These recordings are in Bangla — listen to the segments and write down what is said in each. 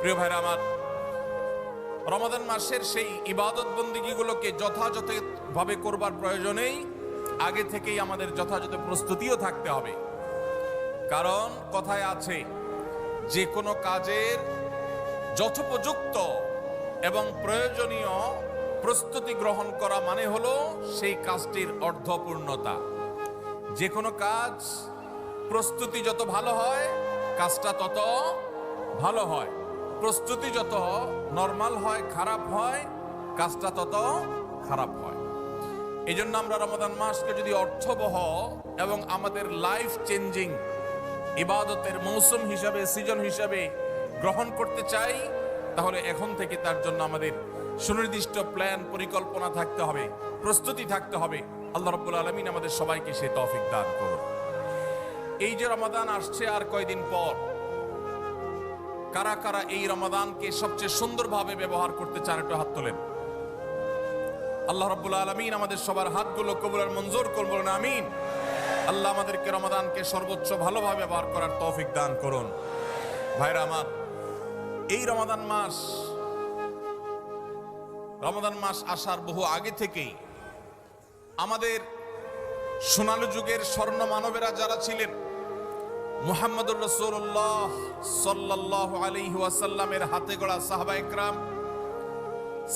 প্রিয় ভাইরা আমার, রমাদান মাসের সেই ইবাদত বন্দিগিগুলোকে যথাযথভাবে করবার প্রয়োজনেই আগে থেকেই আমাদের যথাযথ প্রস্তুতিও থাকতে হবে। কারণ কথায় আছে, যে কোনো কাজের যথোপযুক্ত এবং প্রয়োজনীয় প্রস্তুতি গ্রহণ করা মানে হলো সেই কাজটির অর্ধপূর্ণতা। যে কোনো কাজ প্রস্তুতি যত ভালো হয়, কাজটা তত ভালো হয়। প্রস্তুতি যত নরমাল হয়, খারাপ হয়, কাজটা তত খারাপ হয়। এই জন্য আমরা রমাদান মাসকে যদি অর্থবহ এবং আমাদের লাইফ চেঞ্জিং ইবাদতের মৌসুম হিসাবে, সিজন হিসাবে গ্রহণ করতে চাই, তাহলে এখন থেকে তার জন্য আমাদের সুনির্দিষ্ট প্ল্যান, পরিকল্পনা থাকতে হবে, প্রস্তুতি থাকতে হবে। আল্লাহ রাব্বুল আলামিন আমাদের সবাইকে সেই তৌফিক দান করুন। এই যে রমাদান আসছে আর কয়দিন পর, কারা কারা এই রমাদানকে সবচেয়ে সুন্দরভাবে ব্যবহার করতে চান একটু হাত তোলেন। আল্লাহ রাব্বুল আলামিন আমাদের সবার হাতগুলো কবুল আর মঞ্জুর করুন, বলুন আমিন। আল্লাহ আমাদেরকে রমাদানকে সর্বোচ্চ ভালোভাবে ব্যবহার করার তৌফিক দান করুন। ভাইরা আমার, এই রমাদান মাস আসার বহু আগে থেকেই আমাদের সোনালী যুগের স্বর্ণ মানবেরা যারা ছিলেন, মুহাম্মদুর রাসূলুল্লাহ সাল্লাল্লাহু আলাইহি ওয়াসাল্লামের হাতে গড়া সাহাবায়ে কেরাম,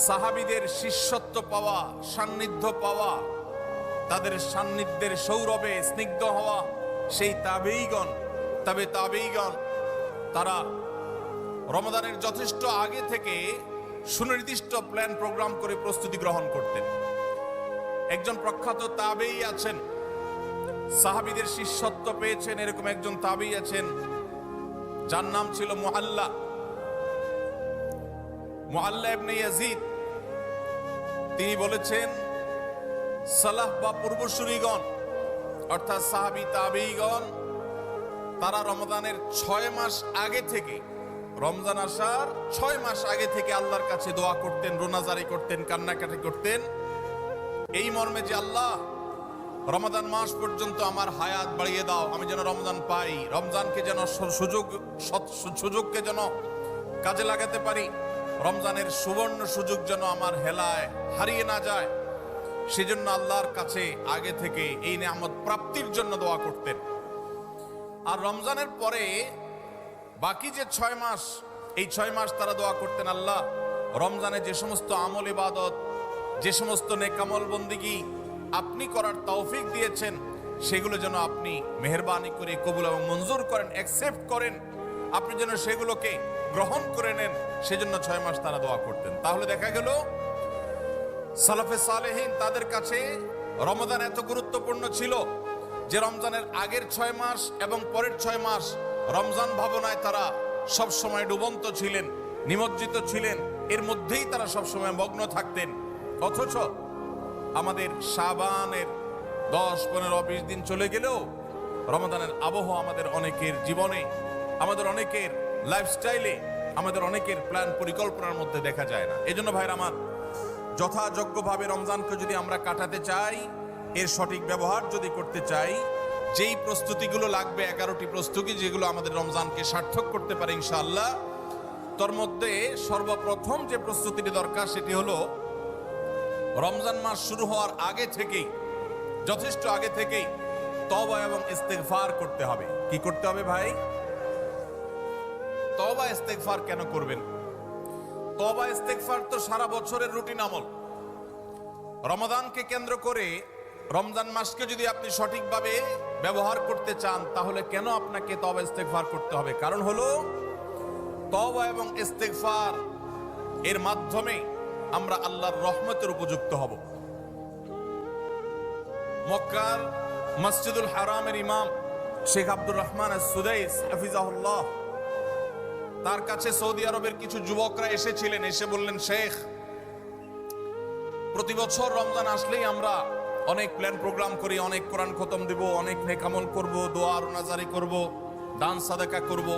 সাহাবীদের শিষ্যত্ব পাওয়া, সান্নিধ্য পাওয়া, তাদের সান্নিধ্যের সৌরভে স্নিগ্ধ হওয়া সেই তাবেঈগণ, তারা রমাদানের যথেষ্ট আগে থেকে সুনির্দিষ্ট প্ল্যান প্রোগ্রাম করে প্রস্তুতি গ্রহণ করতেন। একজন প্রখ্যাত তাবেঈ আছেন, সাহাবীদের শিষ্যত্ব পেয়েছেন, এরকম একজন তাবেঈ আছেন যার নাম ছিল মুআল্লা ইবনে ইয়াজিদ। তিনি বলেছেন, সালাফ বা পূর্বসূরীগণ অর্থাৎ সাহাবী তাবেঈগণ তারা রমজানের 6 মাস আগে থেকে, রমজান আসার 6 মাস আগে থেকে আল্লাহর কাছে দোয়া করতেন, রোনাজারি করতেন, কান্নাকাটি করতেন এই মর্মে যে আল্লাহ, রমাদান মাস পর্যন্ত আমার হায়াত বাড়িয়ে দাও, আমি যেন রমজান পাই, রমজানকে যেন সুযোগকে যেন কাজে লাগাতে পারি, রমজানের সুবর্ণ সুযোগ যেন আমার হেলায় হারিয়ে না যায়। সেজন্য আল্লাহর কাছে আগে থেকে এই নিয়ামত প্রাপ্তির জন্য দোয়া করতেন। আর রমজানের পরে বাকি যে 6 মাস, এই 6 মাস তারা দোয়া করতেন, আল্লাহ রমজানে যে সমস্ত আমল ইবাদত, যে সমস্ত নেক আমল বন্দেগী আপনি করার তৌফিক দিয়েছেন, সেগুলো যেন আপনি মেহেরবানি করে কবুল এবং মঞ্জুর করেন, অ্যাকসেপ্ট করেন, আপনি যেন সেগুলোকে গ্রহণ করে নেন। সেজন্য 6 মাস তারা দোয়া করতেন। তাহলে দেখা গেল সালাফে সালেহিন, তাদের কাছে রমাদান এত গুরুত্বপূর্ণ ছিল যে রমজানের আগের 6 মাস এবং পরের 6 মাস রমজান ভাবনায় তারা সব সময় ডুবন্ত ছিলেন, নিমজ্জিত ছিলেন, এর মধ্যেই তারা সব সময় মগ্ন থাকতেন। অথচ আমাদের শাবানের 10, 15, 20 দিন চলে গেলেও রমাদানের আবহ আমাদের অনেকের জীবনে, আমাদের অনেকের লাইফস্টাইলে, আমাদের অনেকের প্ল্যান পরিকল্পনার মধ্যে দেখা যায় না। এজন্য ভাইরা আমার, যথাযোগ্যভাবে রমজানকে যদি আমরা কাটাতে চাই, এর সঠিক ব্যবহার যদি করতে চাই, যেই প্রস্তুতিগুলো লাগবে, 11টি প্রস্তুতি যেগুলো আমাদের রমজানকে সার্থক করতে পারে ইনশাআল্লাহ, তার মধ্যে সর্বপ্রথম যে প্রস্তুতিটি দরকার সেটি হলো রমজান মাস শুরু হওয়ার আগে থেকেই, যথেষ্ট আগে থেকেই তওবা এবং ইস্তেগফার করতে হবে। কি করতে হবে ভাই? তওবা ইস্তেগফার কেন করবেন? তওবা ইস্তেগফার তো সারা বছরের রুটিন আমল। রমাদানকে কেন্দ্র করে রমজান মাসকে যদি আপনি সঠিকভাবে ব্যবহার করতে চান, তাহলে কেন আপনাকে তওবা ইস্তেগফার করতে হবে? কারণ হলো তওবা এবং ইস্তেগফার এর মাধ্যমে আমরা আল্লাহর রহমতের উপযুক্ত হব। মক্কার মসজিদুল হারামের ইমাম শেখ আব্দুর রহমান আস-সুদাইস হাফিজাহুল্লাহ, তার কাছে সৌদি আরবের কিছু যুবকরা এসেছিলেন, এসে বললেন, শেখ, প্রতি বছর রমজান আসলেই আমরা অনেক প্ল্যান প্রোগ্রাম করি, অনেক কোরআন খতম দিব, অনেক নেক আমল করব, দোয়া রোনাজারি করব, দান সাদাকা করব।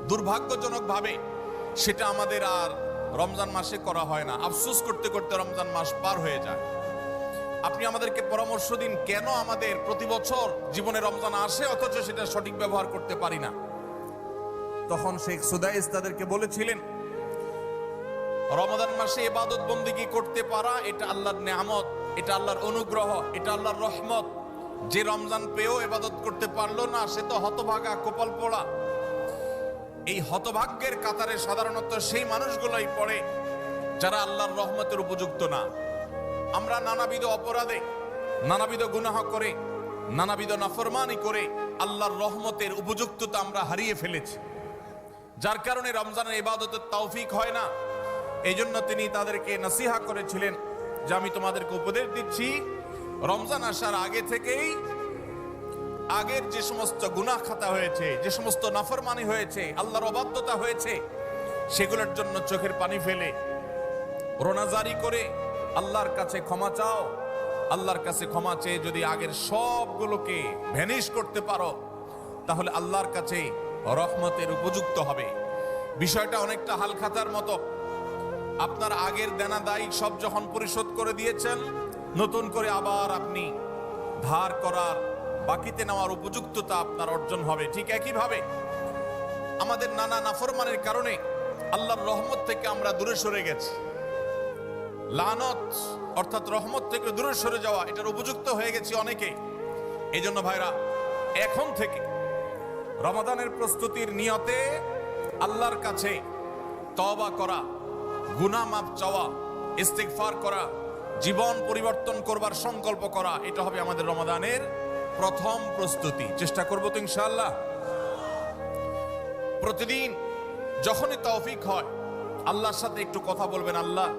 দুর্ভাগ্যজনকভাবে সেটা আমাদের আর রমজান মাসে করা হয় না। আফসোস করতে করতে রমজান মাস পার হয়ে যায়। আপনি আমাদেরকে পরামর্শ দিন, কেন আমাদের প্রতি বছর জীবনে রমজান আসে অথচ সেটা সঠিক ব্যবহার করতে পারি না। তখন শেখ সুদাইস তাদেরকে বলেছিলেন, রমাদান মাসে ইবাদত বন্দেগী করতে পারা এটা আল্লাহর নেয়ামত, এটা আল্লাহর অনুগ্রহ, এটা আল্লাহর রহমত। যে রমজান পেয়েও ইবাদত করতে পারলো না সে তো হতভাগা, কপাল পোড়া। এই হতভাগ্যের কাতারে সাধারণত সেই মানুষগুলোই পড়ে যারা আল্লাহর রহমতের উপযুক্ত না। আমরা নানাবিধ অপরাধে, নানাবিধ গুনাহ করে, নানাবিধ নাফরমানি করে আল্লাহর রহমতের উপযুক্ততা আমরা হারিয়ে ফেলেছি, যার কারণে রমজানের ইবাদতের তৌফিক হয় না। এই জন্য তিনি তাদেরকে নসিহা করেছিলেন যে আমি তোমাদেরকে উপদেশ দিচ্ছি, রমজান আসার আগে থেকেই আগের যে সমস্ত গুনাহ খাতা হয়েছে, যে সমস্ত নাফরমানি হয়েছে, আল্লাহর অবাধ্যতা হয়েছে, সেগুলোর জন্য চোখের পানি ফেলে রোনাজারি করে আল্লাহর কাছে ক্ষমা চাও। আল্লাহর কাছে ক্ষমা চেয়ে যদি আগের সবগুলোকে ভ্যানিশ করতে পারো তাহলে আল্লাহর কাছে রহমতের উপযুক্ত হবে। বিষয়টা অনেকটা হালখাতার মতো। আপনার আগের দেনা দায় সব যখন পরিশোধ করে দিয়েছেন, নতুন করে আবার আপনি ধার করার, বাকিতে নেওয়ার উপযুক্ততা আপনার অর্জন হবে। ঠিক একইভাবে আমাদের নানা নাফরমানের কারণে আল্লাহর রহমত থেকে আমরা দূরে সরে গেছি। লানত অর্থাৎ রহমত থেকে দূরে সরে যাওয়া, এটার উপযুক্ত হয়ে গেছি অনেকে। এই জন্য ভাইরা, এখন থেকে রমাদানের প্রস্তুতির নিয়তে আল্লাহর কাছে তওবা করা, গুনাহ মাফ চাওয়া, ইস্তিগফার করা, জীবন পরিবর্তন করবার সংকল্প করা, এটা হবে আমাদের রমাদানের প্রথম প্রস্তুতি। চেষ্টা করব তো ইনশাআল্লাহ। প্রতিদিন যখনই তৌফিক হয় আল্লাহর সাথে একটু কথা বলবেন, আল্লাহ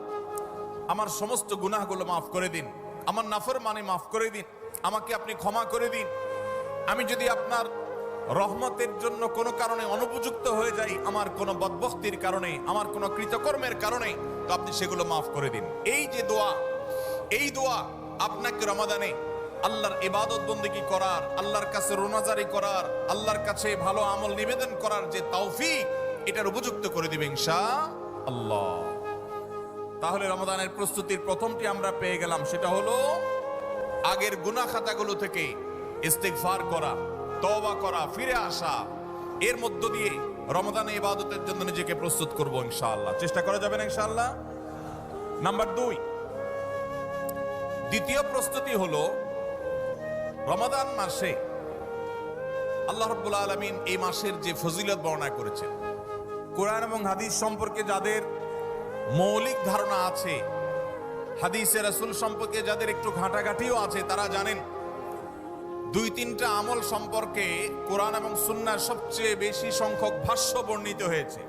আমার সমস্ত গুনাহগুলো মাফ করে দিন, আমার নাফরমানি মাফ করে দিন, আমাকে আপনি ক্ষমা করে দিন। আমি যদি আপনার রহমতের জন্য কোনো কারণে অনুপযুক্ত হয়ে যাই, আমার কোনো বদবখতির কারণে, আমার কোনো কৃতকর্মের কারণে, তো আপনি সেগুলো মাফ করে দিন। এই যে দোয়া, এই দোয়া আপনাকে রমাদানে আল্লাহর ইবাদত বন্দেগী করার, আল্লাহর কাছে রোনাজারি করার, আল্লাহর কাছে ভালো আমল নিবেদন করার যে তৌফিক, এটার উপযুক্ত করে দিবে ইনশাআল্লাহ। তাহলে রমাদানের প্রস্তুতির প্রথমটি আমরা পেয়ে গেলাম, সেটা হলো আগের গুনাহ খাতাগুলো থেকে ইস্তিগফার করা, তওবা করা, ফিরে আসা। এর মধ্য দিয়ে রমাদানে ইবাদতের জন্য নিজেকে প্রস্তুত করব ইনশাআল্লাহ। চেষ্টা করা যাবে না ইনশাআল্লাহ। নাম্বার 2, দ্বিতীয় প্রস্তুতি হলো রমাদান মাসে আল্লাহ রাব্বুল আলামিন এই মাসের যে ফজিলত বর্ণনা করেছেন, কোরআন এবং হাদিস সম্পর্কে যাদের মৌলিক ধারণা আছে, হাদিসে রাসূল সম্পর্কে যাদের একটু ঘাটাঘাটিও আছে, তারা জানেন 2-3টা আমল সম্পর্কে কোরআন এবং সুন্নাহর সবচেয়ে বেশি সংখ্যক ভাষ্য বর্ণিত হয়েছে।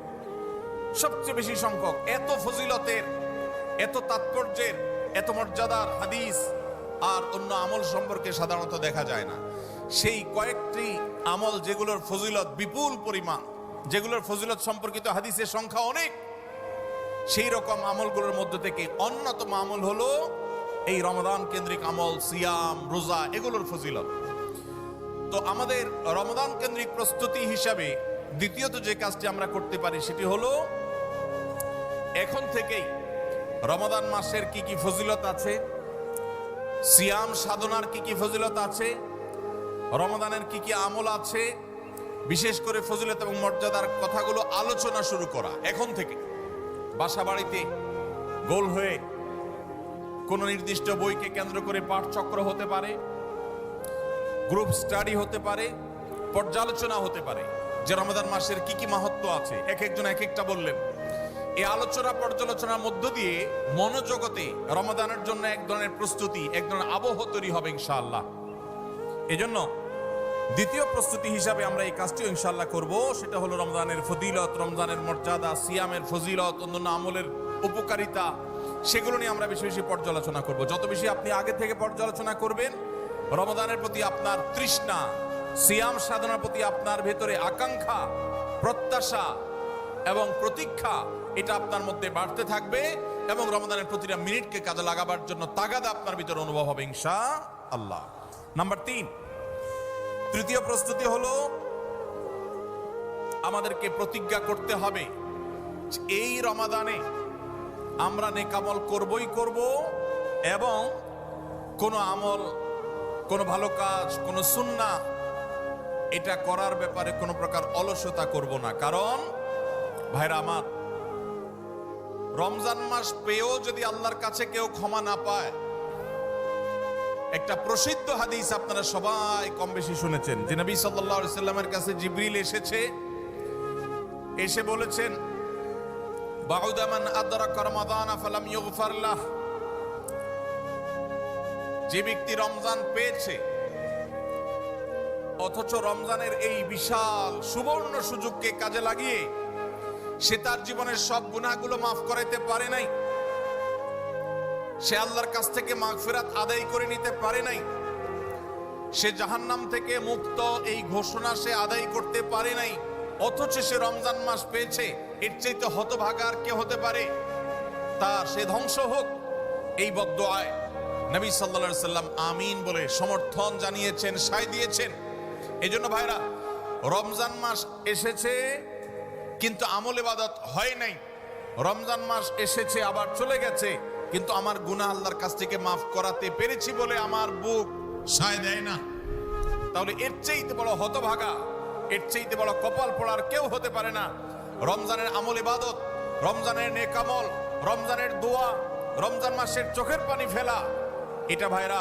সবচেয়ে বেশি সংখ্যক। এত ফজিলতের, এত তাৎপর্যের, এত মর্যাদার হাদিস আর অন্য আমল সম্পর্কে সাধারণত দেখা যায় না। সেই কয়েকটি আমল যেগুলোর ফজিলত বিপুল পরিমাণ, যেগুলোর ফজিলত সম্পর্কিত হাদিসের সংখ্যা অনেক, সেই রকম আমলগুলোর মধ্য থেকে অন্যতম আমল হলো এই রমাদান কেন্দ্রিক আমল, সিয়াম, রোজা, এগুলোর ফজিলত। তো আমাদের রমাদান কেন্দ্রিক প্রস্তুতি হিসাবে দ্বিতীয়ত যে কাজটি আমরা করতে পারি সেটি হলো এখন থেকেই রমাদান মাসের কি কি ফজিলত আছে, সিয়াম সাধনার কি কি ফজিলত আছে, রমাদানের কি কি আমল আছে, বিশেষ করে ফজিলত এবং মর্যাদার কথাগুলো আলোচনা শুরু করা। এখন থেকে বাসা বাড়িতে গোল হয়ে কোন নির্দিষ্ট বইকে কেন্দ্র করে পাঠ চক্র হতে পারে, গ্রুপ স্টাডি হতে পারে, পর্যালোচনা হতে পারে যে রমাদান মাসের কি কি মাহাত্ম্য আছে। এক একজন এক একটা বললেন। এই আলোচনা পর্যালোচনার মধ্য দিয়ে মনোজগতে রমাদানের জন্য এক ধরনের প্রস্তুতি, এক ধরনের আবহ তৈরি হবে ইনশাআল্লাহ। এজন্য দ্বিতীয় প্রস্তুতি হিসাবে আমরা এই কাজটিও ইনশাআল্লাহ করব। সেটা হলো রমজানের ফজিলত, রমজানের মর্যাদা, সিয়ামের ফজিলত, অন্যান্য আমলের উপকারিতা, সেগুলো নিয়ে আমরা বেশি বেশি পর্যালোচনা করব। যত বেশি আপনি আগে থেকে পর্যালোচনা করবেন, রমাদানের প্রতি আপনার তৃষ্ণা, সিয়াম সাধনার প্রতি আপনার ভেতরে আকাঙ্ক্ষা, প্রত্যাশা এবং প্রতীক্ষা, এটা আপনার মধ্যে বাড়তে থাকবে এবং রমাদানের প্রতিটা মিনিটকে কাজে লাগাবার জন্য তাগাদা আপনার ভিতরে অনুভব হবে ইনশাআল্লাহ। নাম্বার 3, তৃতীয় প্রস্তুতি হলো আমাদেরকে প্রতিজ্ঞা করতে হবে এই রমাদানে আমরা নেকামল করবই করব এবং কোন আমল, কোন ভালো কাজ, কোন সুন্নাহ এটা করার ব্যাপারে কোনো প্রকার অলসতা করব না। কারণ ভাইরা আমার, রমজান মাস পেয়েও যদি আল্লাহর কাছে কেউ ক্ষমা না পায়, একটা প্রসিদ্ধ হাদিস আপনারা সবাই কম বেশি শুনেছেন যে নবী সাল্লাল্লাহু আলাইহি সাল্লামের কাছে জিবরিল এসে বলেছেন, বাউদা মান আদরাকা রমাদান ফালাম ইউগফার লাহ, যে ব্যক্তি রমজান পেয়েছে অথচ রমজানের এই বিশাল সুবর্ণ সুযোগকে কাজে লাগিয়ে সে তার জীবনের সব গুনাহগুলো মাফ করাইতে পারে নাই, সে আল্লাহর কাছ থেকে মাগফিরাত আদায় করে নিতে পারে নাই, সে জাহান্নাম থেকে মুক্ত এই ঘোষণা সে আদায় করতে পারে নাই, অথচ সে রমজান মাস পেয়েছে, এর চাইতে হতভাগা আর কে হতে পারে? তার সে ধ্বংস হোক, এই বদদুআয় নবী সাল্লাল্লাহু আলাইহি সাল্লাম আমিন বলে সমর্থন জানিয়েছেন, সায় দিয়েছেন। এজন্য ভাইরা, রমজান মাস এসেছে কিন্তু আমল ইবাদত হয় নাই, রমজান মাস এসেছে আবার চলে গেছে কিন্তু আমার গুনাহ আল্লাহর কাছ থেকে মাফ করাতে পেরেছি বলে আমার বুক সায় দেয় না, তাহলে এর চাইতে বড় হতভাগা, এর চাইতে বড় কপাল পড়ার কেউ হতে পারে না। রমজানের আমল ইবাদত, রমজানের নেক আমল, রমজানের দোয়া, রমজান মাসের চোখের পানি ফেলা, এটা ভাইরা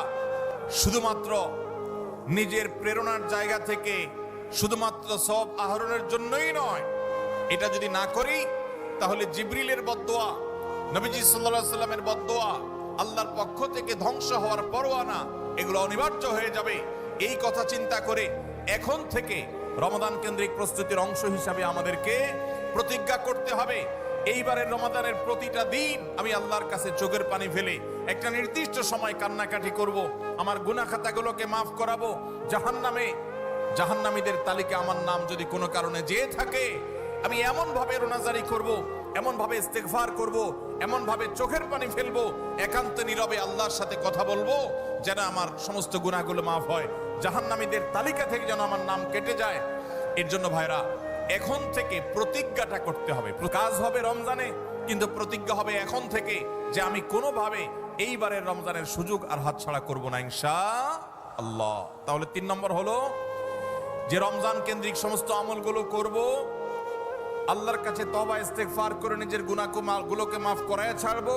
শুধুমাত্র নিজের প্রেরণার জায়গা থেকে শুধুমাত্র সওয়াব আহরণের জন্যই নয়। এটা যদি না করি তাহলে জিবরিলের বদদুয়া, নবীজি সাল্লাল্লাহু আলাইহি সাল্লামের বদদুয়া, আল্লাহর পক্ষ থেকে ধ্বংস হওয়ার পরোয়ানা, এগুলো অনিবার্য হয়ে যাবে। এই কথা চিন্তা করে এখন থেকে রমাদান কেন্দ্রিক প্রস্তুতির অংশ হিসাবে আমাদেরকে প্রতিজ্ঞা করতে হবে, এইবারের রমাদানের প্রতিটা দিন আমি আল্লাহর কাছে চোখের পানি ফেলে একটা নির্দিষ্ট সময় কান্নাকাটি করব, আমার গুনাহ খাতাগুলোকে মাফ করাবো, জাহান্নামীদের তালিকা আমার নাম যদি কোনো কারণে যেয়ে থাকে, আমি এমন ভাবে রোনাজারি করব, এমন ভাবে ইস্তেগফার করব, এমন ভাবে চোখের পানি ফেলবো, একান্ত নীরবে আল্লাহর সাথে কথা বলবো যেন আমার সমস্ত গুনাহগুলো মাফ হয়, জাহান্নামীদের তালিকা থেকে যেন আমার নাম কেটে যায়। এর জন্য ভাইরা এখন থেকে প্রতিজ্ঞাটা করতে হবে। কাজ হবে রমজানে, কিন্তু প্রতিজ্ঞা হবে এখন থেকে যে আমি কোনোভাবে এইবারের রমজানের সুযোগ আর হাতছাড়া করব না ইনশাআল্লাহ। তাহলে 3 নম্বর হলো যে রমজান কেন্দ্রিক সমস্ত আমলগুলো করব, আল্লাহর কাছে তওবা ইস্তেগফার করে নিজের গুনাহগুলোকে মাফ করায় ছাড়বো,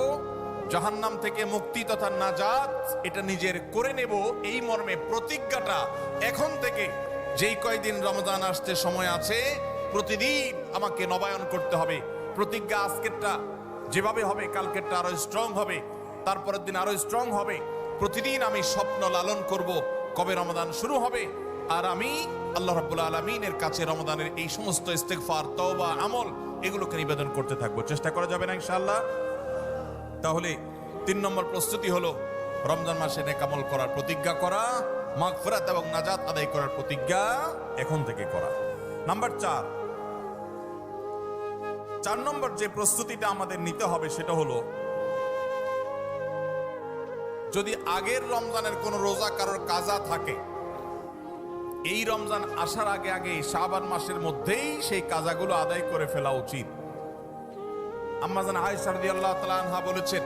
জাহান্নাম থেকে মুক্তি তথা নাজাত এটা নিজের করে নেব, এই মর্মে প্রতিজ্ঞাটা এখন থেকে যেই কয়দিন রমজান আসতে সময় আছে প্রতিদিন আমাকে নবায়ন করতে হবে। প্রতিজ্ঞা আজকেরটা যেভাবে হবে কালকেরটা আরো স্ট্রং হবে, তারপরের দিন আরো স্ট্রং হবে। প্রতিদিন আমি স্বপ্ন লালন করব কবে রমজান শুরু হবে, আর আমি আল্লাহ রাব্বুল আলামিনের কাছে রমজানের এই সমস্ত ইস্তেগফার, তওবা, আমল এগুলোকে নিবেদন করতে থাকবো। চেষ্টা করা যাবে না ইনশাআল্লাহ? তাহলে 3 নম্বর প্রস্তুতি হলো রমজান মাসে নেক আমল করার প্রতিজ্ঞা করা, মাগফিরাত এবং নাজাত আদায় করার প্রতিজ্ঞা এখন থেকে করা। নাম্বার 4 নম্বর যে প্রস্তুতিটা আমাদের নিতে হবে সেটা হলো, যদি আগের রমজানের কোন রোজা কারোর কাজা থাকে, এই রমজান আসার আগে শাবান মাসের মধ্যেই সেই কাজাগুলো আদায় করে ফেলা উচিত। আম্মা জান আয়েশা রাদিয়াল্লাহু তাআলা আনহা বলেছেন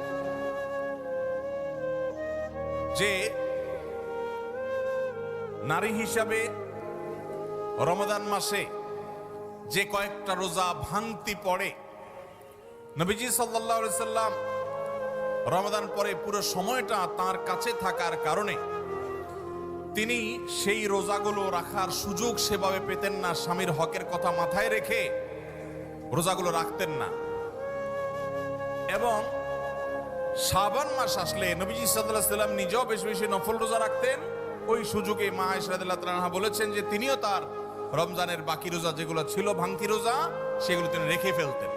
যে নারী হিসাবে রমাদান মাসে যে কয়েকটা রোজা ভাঙতি পড়ে, নবীজি সাল্লাল্লাহু আলাইহি সাল্লাম রমাদান পরে পুরো সময়টা তার কাছে থাকার কারণে তিনি সেই রোজাগুলো রাখার সুযোগ সেভাবে পেতেন না, স্বামীর হকের কথা মাথায় রেখে রোজাগুলো রাখতেন না। এবং শাবান মাস আসলে নবীজি সাল্লাল্লাহু আলাইহি সাল্লাম নিজেও বেশি বেশি নফল রোজা রাখতেন। ওই সুযোগে মা আয়েশা রাদিয়াল্লাহু তাআলা আনহা বলেছেন যে তিনিও তার রমজানের বাকি রোজা যেগুলো ছিল ভাঙতি রোজা, সেগুলো তিনি রেখে ফেলতেন।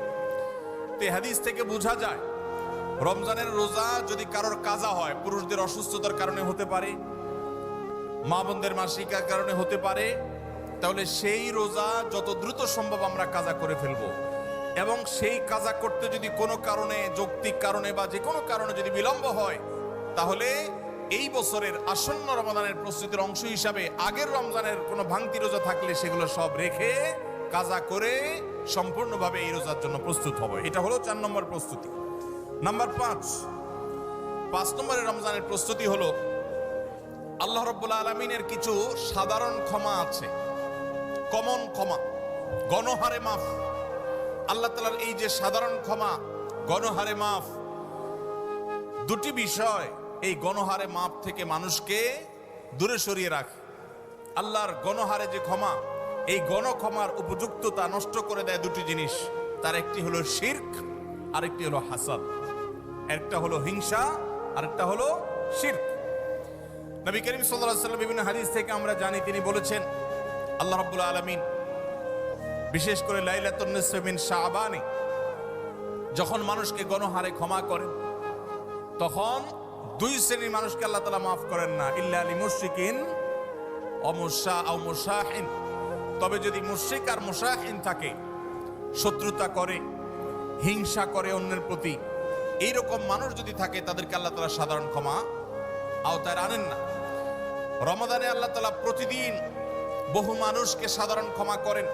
তো এই হাদিস থেকে বোঝা যায় রমজানের রোজা যদি কারোর কাজা হয়, পুরুষদের অসুস্থতার কারণে হতে পারে, মা বোনদের মাসিকার কারণে হতে পারে, তাহলে সেই রোজা যত দ্রুত সম্ভব আমরা কাজা করে ফেলবো। এবং সেই কাজা করতে যদি কোনো কারণে, যৌক্তিক কারণে বা যে কোনো কারণে যদি বিলম্ব হয়, তাহলে এই বছরের আসন্ন রমজানের প্রস্তুতির অংশ হিসাবে আগের রমজানের কোনো ভাঙতি রোজা থাকলে সেগুলো সব রেখে কাজা করে সম্পূর্ণভাবে এই রোজার জন্য প্রস্তুত হবে। এটা হলো 4 নম্বর প্রস্তুতি। নাম্বার 5 নম্বরের রমজানের প্রস্তুতি হলো আল্লাহ রাব্বুল আলামিনের কিছু সাধারণ ক্ষমা আছে, কমন ক্ষমা, গণহারে মাফ। আল্লাহ তাআলার এই যে সাধারণ ক্ষমা, গণহারে মাফ, দুটি বিষয় এই গণহারে মাফ থেকে মানুষকে দূরে সরিয়ে রাখে। আল্লাহর গণহারে যে ক্ষমা, এই গণক্ষমার উপযুক্ততা নষ্ট করে দেয় দুটি জিনিস। তার একটি হলো শিরক, আরেকটি হলো হাসাদ। একটা হলো হিংসা, আরেকটা হলো শিরক। নবী করিম সাল্লাল্লাহু আলাইহি ওয়াসাল্লাম বিভিন্ন হাদিস থেকে আমরা জানি, তিনি বলেছেন আল্লাহ রাব্বুল আলামিন বিশেষ করে লাইলাতুন নিসফ মিন শাবানে যখন মানুষকে গণহারে ক্ষমা করেন, তখন দুই শ্রেণীর মানুষকে আল্লাহ তাআলা মাফ করেন না, ইল্লা লিল মুশরিকিন ও মুশাহিন। তবে যদি মুশরিক আর মুশাহিন থাকে, শত্রুতা করে, হিংসা করে অন্যের প্রতি, এইরকম মানুষ যদি থাকে, তাদেরকে আল্লাহ তাআলা সাধারণ ক্ষমা আওতায় আনেন না। রমাদানে আল্লাহ তাআলা প্রতিদিন বহু মানুষকে সাধারণ ক্ষমা করেন।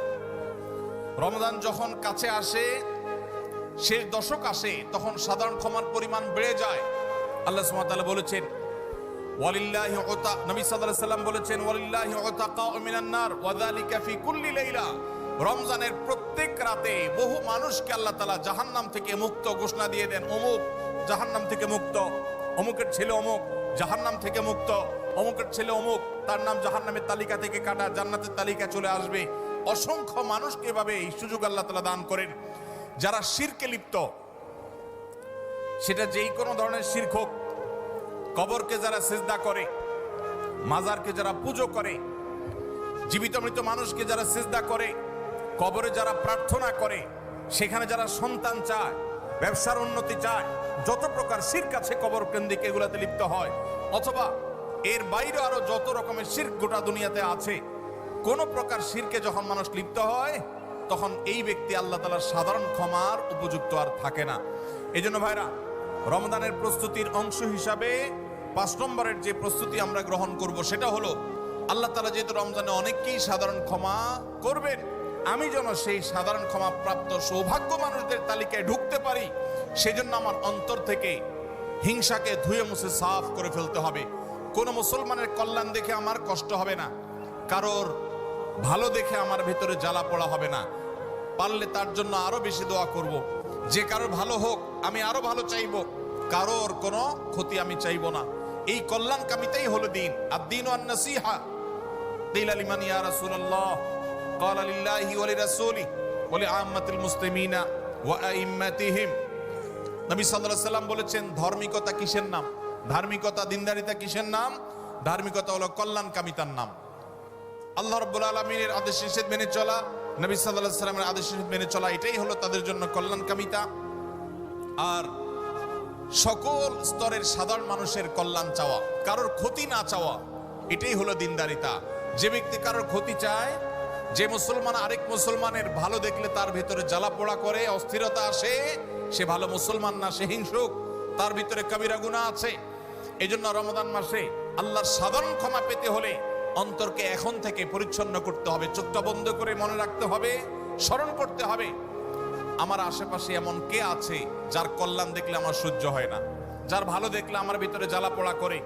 রমজান যখন কাছে আসে, শেষ দশক আসে, তখন সাধারণ ক্ষমার পরিমাণ বেড়ে যায়। আল্লাহ সুবহানাহু ওয়া তাআলা বলেছেন ওয়ালিল্লাহি উতা, নবী সাল্লাল্লাহু আলাইহি সাল্লাম বলেছেন ওয়ালিল্লাহি উতাকাউ মিনান নার ওয়া যালিকা ফি কুল্লি লাইলা। রমজানের প্রত্যেক রাতে বহু মানুষকে আল্লাহ তাআলা জাহান্নাম থেকে মুক্ত ঘোষণা দিয়ে দেন। অমুক জাহান্নাম থেকে মুক্ত, অমুকের ছেলে অমুক জাহান্নাম থেকে মুক্ত, অমুকের ছেলে অমুক, তার নাম জাহান্নামের তালিকা থেকে কাটা, জান্নাতের তালিকা চলে আসবে। অসংখ্য মানুষকে এভাবে এই সুযোগ আল্লাহ তাআলা দান করেন। যারা শিরকে লিপ্ত, সেটা যেই কোনো ধরনের শিরক হোক, কবরকে যারা সিজদা করে, মাজারকে যারা পুজো করে, জীবিত মৃত মানুষকে যারা সিজদা করে, কবরে যারা প্রার্থনা করে, সেখানে যারা সন্তান চায়, ব্যবসার উন্নতি চায়, যত প্রকার শিরক আছে কবর কেন্দ্রিক, এগুলাতে লিপ্ত হয়, অথবা এর বাইরে আরো যত রকমের শিরক গোটা দুনিয়াতে আছে, কোন প্রকার শিরকে যখন মানুষ লিপ্ত হয়, তখন এই ব্যক্তি আল্লাহ তাআলার সাধারণ ক্ষমার উপযুক্ত আর থাকে না। এই জন্য ভাইরা, রমজানের প্রস্তুতির অংশ হিসাবে 5 নম্বরের যে প্রস্তুতি আমরা গ্রহণ করব, সেটা হলো আল্লাহ তাআলা যেহেতু রমজানে অনেককেই সাধারণ ক্ষমা করবেন, আমি যেন সেই সাধারণ ক্ষমা প্রাপ্ত সৌভাগ্য মানুষদের তালিকায় ঢুকতে পারি, সেজন্য আমার অন্তর থেকে হিংসাকে ধুয়ে মুছে সাফ করে ফেলতে হবে। কোন মুসলমানের কল্যাণ দেখে আমার কষ্ট হবে না, কারোর ভালো দেখে আমার ভেতরে জ্বালা পোড়া হবে না। পারলে তার জন্য আরো বেশি দোয়া করব। যে কারোর ভালো হোক আমি আরো ভালো চাইবো, কারোর কোনো ক্ষতি আমি চাইবো না। এই কল্যাণকামিতাই হলো দিন। আদ-দীন ওয়ান নাসিহা। কিলা লিমান ইয়া রাসূলুল্লাহ, ক্বালা লিল্লাহি ওয়া লিরাসূলি ওয়া লিআম্মাতিল মুসলিমিনা ওয়া আইম্মাতিহিম। নবী সাল্লাল্লাহু আলাইহি সাল্লাম বলেছেন, ধার্মিকতা কিসের নাম? ধার্মিকতা, দিনদারিতা কিসের নাম? ধার্মিকতা হলো কল্যাণকামিতার নাম। আল্লাহ রাব্বুল আলামিনের আদেশ নিষেধ মেনে চলা, নবী সাল্লাল্লাহু আলাইহি সাল্লামের আদেশ নিষেধ মেনে চলা, এটাই হলো তাদের জন্য কল্যাণকামিতা। আর সকল স্তরের সাধারণ মানুষের কল্যাণ চাওয়া, কারোর ক্ষতি না চাওয়া, এটাই হলো দিনদারিতা। যে ব্যক্তি কারোর ক্ষতি চায়, যে মুসলমান আরেক মুসলমানের ভালো দেখলে তার ভিতরে জ্বালা পোড়া করে, অস্থিরতা আসে, সে ভালো মুসলমান না, সে হিংসুক, তার ভিতরে কবিরা গুনাহ আছে। এই জন্য রমজান মাসে আল্লাহর সাধারণ ক্ষমা পেতে হলে অন্তরকে এখন থেকে পরিচ্ছন্ন করতে হবে, চোখটা বন্ধ করে মনে রাখতে হবে, স্মরণ করতে হবে, আমার আশেপাশে এমন কে আছে যার কল্যাণ দেখলে আমার সহ্য হয় না, যার ভালো দেখলে আমার ভিতরে জ্বালা পোড়া করে,